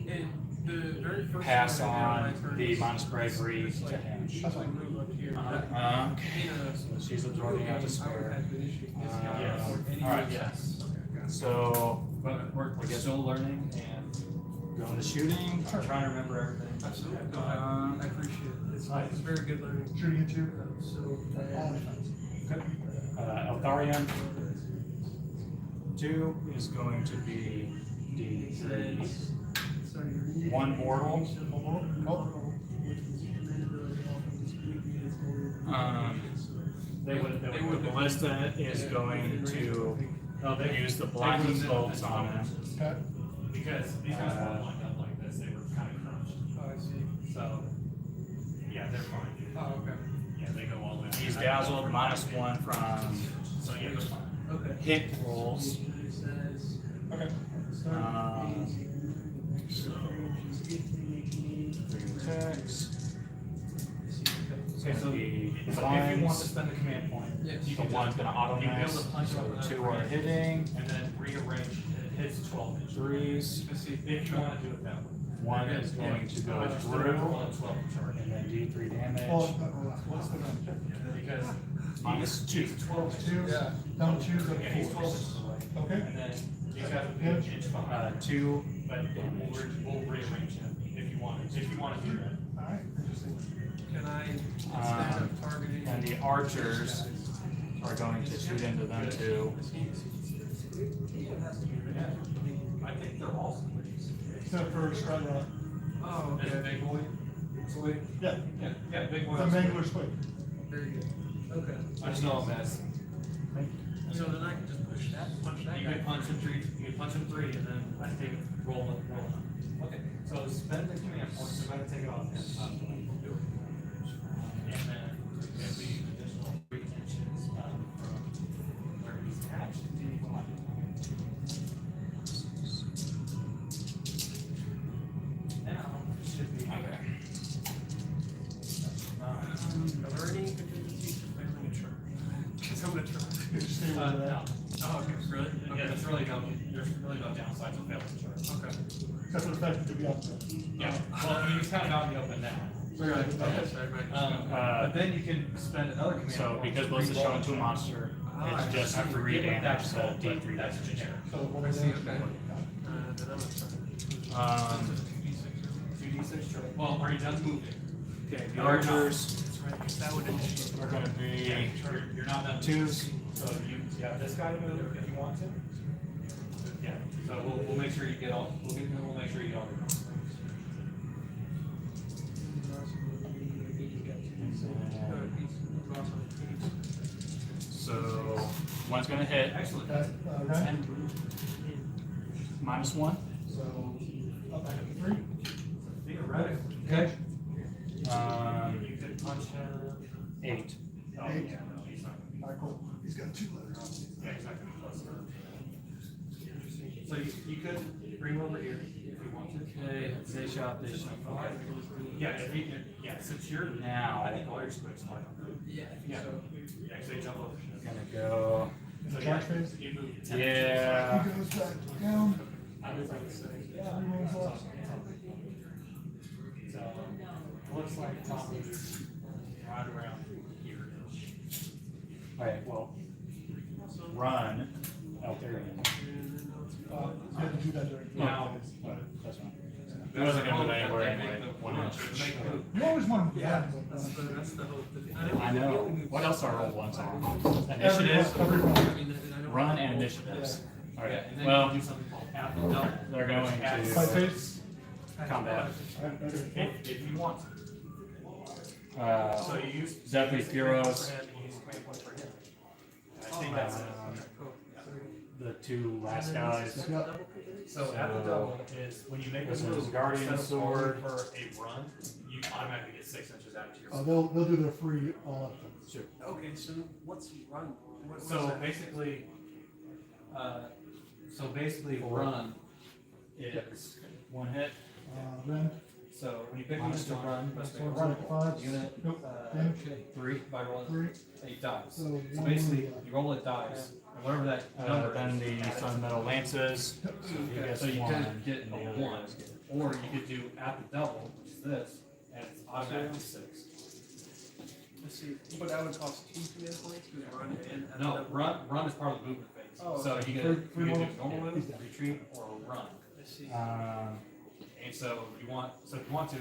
And the very first. pass one I on did on my the turn minus bravery is, to like, him. She's like move up here. Okay. In a- So she's absorbing out I would despair. have the initiative discount Yes. or any- Alright. Yes. Okay, got it. So, But we're still learning and going to shooting. I'm trying to remember everything. Absolutely, no, I appreciate it, it's very good learning. Shooting at you. So, All defense. Eltharion 2 is going to be D3. One mortal. The ballista is going to use the blinding bolts on him. Okay. Because these guys weren't lined up like this, they were kind of crunched. Oh, I see. So, yeah, they're fine. Oh, okay. Yeah, they go all the way. He's dazzled -1 from So, yeah, they're fine. Okay. hit rolls. Okay. Three attacks. Okay, so The if you want to spend the command point, Yes. you The can one's gonna auto you'll be able miss, to punch so up another 2 are range, hitting, and then rearrange, it hits 12 inches. 3s. If you want to do it that way. 1 is going to go But through, still roll a 12 charge. and then D3 Well, damage. what's the number? Because -2. he's 12 Two? Yeah. Down two, so Yeah, he's 12 4. inches away. Okay. And then these guys would be Damage? inch behind. 2 But we'll rearrange him if you want to do that. Alright, interesting. Can I, instead of targeting? And the archers are going to shoot into them too. I think they're all. Except for Strata. Oh, There's a okay, big boy. Sweet. Yeah, Yeah, big boy. the Mangler Squid. very good, okay. I just know him as. So then I can just push that, punch that You guy. can punch him 3, and then I think roll it. Okay, so spend the command point, so I'm gonna take it off him. And then it'll be an additional 3 inches from where he's attached. Now, it should be. Okay. Are there any contingencies for failing a turn? Cause I'm gonna try. Just stay where they're No. at. Oh, okay, really? Yeah, there's really no downside to failing the charge. Okay. Except for the fact that you'll be out there. Yeah, well, I mean, he's kind of out in the open now. Right, okay, sorry, right. But then you can spend another command. So point because to Bliss is re-roll shown to a the monster, Ah, it's just I 3 forget what damage, that's so called, but D3 that's damage. generic. So what I we're see, doing. okay. Then I'm gonna try. 2d6 charge. Well, are you done moving? Okay, the No, you're not. archers That's right, 'cause that would initiate. are gonna be You're not done. 2s. So you have this guy to move if you want to. Yeah, so we'll make sure you get all, we'll make sure you get all the. So one's gonna hit, Excellent. Okay, okay. -1. So, up back to 3. Theoretically. Okay. You could punch him. 8. Oh, yeah, no, he's not. Alright, cool. He's got 2 letters. Yeah, exactly. So you could bring him over here if you want to. Okay, they shot this. Okay. Yeah, if he, yeah, since you're Now. I think all your squares fly. Yeah. Yeah. Yeah, 'cause they jump over. Gonna go. So Charge yeah, phase? you move 10 Yeah. He goes back down. I was like, so, 3 rolls left. so, looks like probably right around here. Alright, well, run Eltharion. You have to do that during. Now- That's fine. It wasn't gonna move anywhere anyway. 1 inch. You always want to. Yeah, that's the hope. I know. What else are roll ones on? Everyone, Initiative, everyone. I mean, and I don't. run, and initiatives. Yeah, Alright, and then well, you can do something called half the double. they're going Fight to phase. combat. Alright, okay. If you want to. So Uh, you use. Zephyr Heroes. And you use command point for him. I think that's it. The 2 last guys. Yep. So at the double is when you make This a is move, Guardian instead of rolling Sword. for a run, you automatically get 6 inches out to your. They'll do their free all up. Okay, so what's run? So basically, run is 1 hit. Then, So when you pick units to run, you must make a so run five, roll. Unit nope, damage, 3 by rolling 3. 8 dice. So So one basically, wound. you roll a dice, and whatever that number Then is, the Sun Metal Lances. He gets so you one, could get and a the other 1, guys get- or you could do at the double, which is this, and it's automatically 6. Let's see, but that would cost 2 command points, because run and. No, run is part of the movement phase. Oh, So okay. you Three- can three do more? normal Yeah, move, he's down. retreat, or run. I see. And so if you want to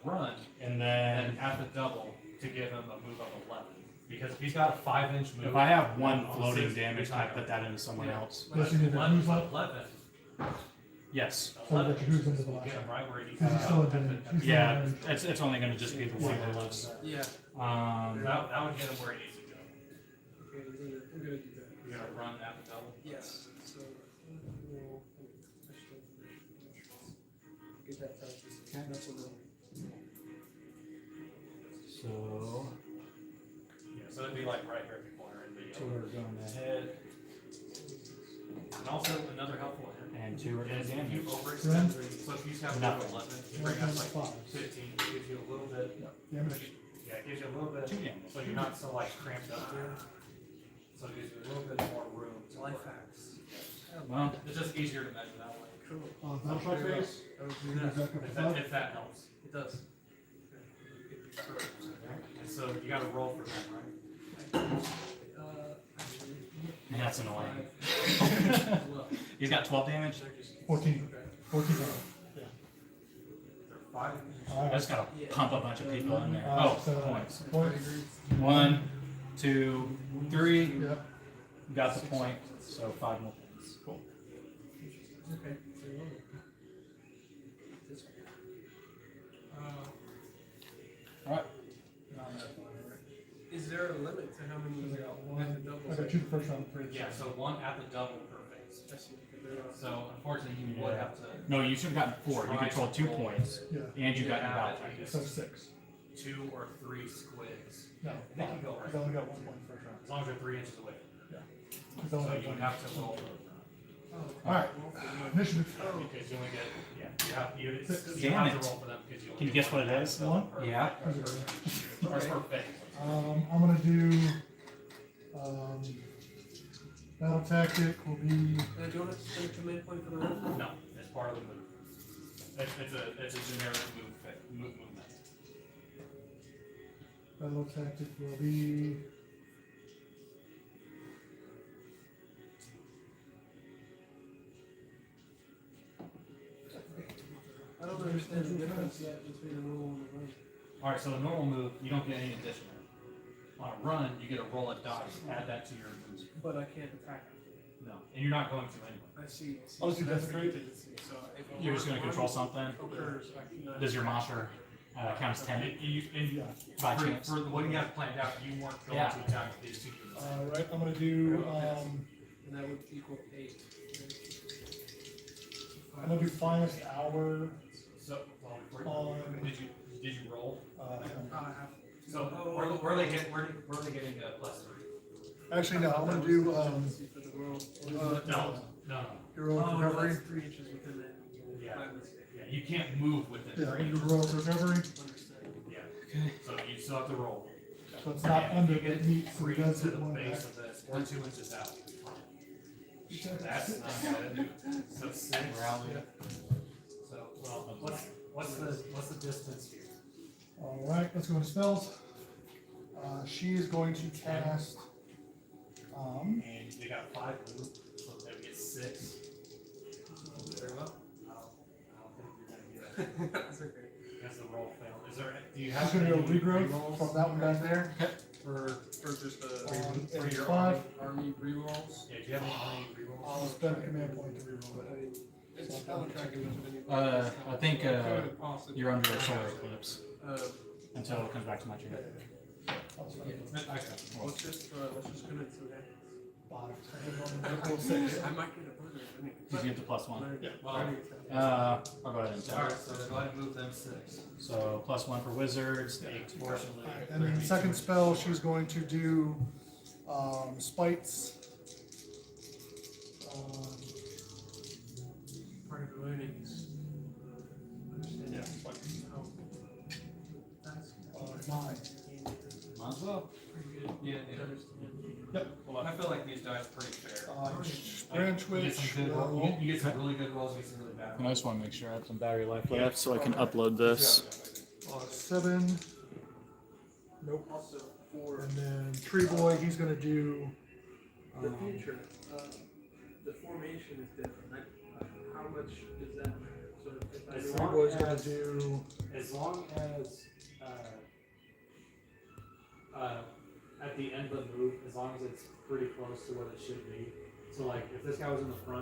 run, And and then at the double to give him a move of 11. Because if he's got a 5-inch move. if I have one on floating six, damage, he's can I not put that into someone Yeah. else? Yes, you need to 11, move up. 11. Yes. So that you lose into the will last get him one. right where he Because he's still in damage. He's still in Yeah, damage. it's only gonna just be the one that lives. Yeah. That would get him where he needs to go. Okay, we're gonna do that. You're gonna run at the double. Yes, so, we'll, get that practice. That's what we'll. So Yeah, so it'd be like right here at the corner in the. two are going ahead, And also another helpful hint. and two are gonna Is if damage. you overextend, so if you have Nothing. 11, you bring up like Five. 15, it gives you a little bit, Damage. yeah, it gives you a little bit, 2 damage. so you're not so like cramped up here. So it gives you a little bit more room to Life work. hacks. Well, It's just easier to measure that way. Cool. Battle shock phase. I would do You that. back up to If 5. that helps. It does. And so you gotta roll for that, right? Actually. that's annoying. Well, He's got 12 damage. 14. 14 damage. There are 5. I Alright. just gotta pump a bunch of people in there. Alright, Oh, so points. points. 1, 2, 3. Yep. Got the point. So 5 more points. Cool. Okay. This one. Alright. Is there a limit to how many at the doubles? I got 2 the first round. Yeah, so 1 at the double per phase. I see. There are- So unfortunately, you would have to. No, you should have gotten 4. You controlled 2 points. Yeah. And you got your have battle at tactics. least So 6. 2 or 3 squids. No. They can go He's right. only got 1 point first round. As long as you're 3 inches away. He's So only got you one. would have to roll. Alright. Initiative. Because you only get, you have Damn to it. roll for them because you. Can you guess what it is? One? Yeah. Or per phase. I'm gonna do, battle tactic will be, Do you want to spend a command point for the run? No, it's part of the move. It's a generic movement. battle tactic will be, I don't understand the difference yet between the normal and the run. Alright, so a normal move, you don't get any additional. On a run, you get a roll of dice, add that to your moves. But I can't attack him. No, and you're not going to anyway. I see. Oh, so So that's that's the great. contingency. So if a You're just gonna run control something. Occurs, I cannot. Does your monster count as 10? yeah. By For chance. the what you have planned out, you weren't going Yeah. to attack these 2 units. Alright, I'm gonna do, And that would equal 8. I'm gonna do finest hour, So, on- did you roll? I have. So, where are they getting a +3? actually, no, I'm gonna do, For the world. No. heroic Oh, recovery. that's 3 inches within that. Yeah. My mistake. Yeah, you can't move within Yeah, I'm 3 gonna do inches. heroic recovery, Understood. Yeah. So you still have to roll. so it's not And under, if you it meets, so three it does to hit the one base back. of this, or 2 inches out. That's not good. So 6. So, well, what's the distance here? Alright, let's go into spells. She is going to cast, And they got 5 moves, so maybe it's 6. Very well. I don't think you're gonna do that. That's okay. Because the roll failed. Is there, do you she's have gonna go any regrowth rerolls from that one back there. for just for It's your 5. army rerolls. Yeah, do you have any army rerolls? I'll spend a command point to reroll But it. I mean, it's spell tracking much of anything. I think, Could possibly- You're under a solar eclipse Uh, until it comes back to my turn. I'll spend it. let's just gonna do that. 5. Roll 6. I might get a bonus anyway. You get the +1. Yeah. Well, I'll go ahead and alright, tell. so go ahead and move them 6. So +1 for wizards, the extortionally. Alright, and then the second spell, she's going to do, spites. Part of the ratings. Understand Yeah. how that's Nine. Might as well. pretty good. Yeah, to yeah. understand. Yep. Well, I feel like these dice pretty fair. Branch You get some witch. good roll- will- you get some really good rolls, you get some really bad And I rolls. just want to make sure I have some battery life Yeah, left. so I can upload this. 7. Nope. Also, for And then Tree Boy, he's gonna do. the um, future, the formation is different. Like, how much does that matter? So if I As Tree long Boy's gonna as- do. As long as, at the end of the move, as long as it's pretty close to what it should be. So like, if this guy was in the front,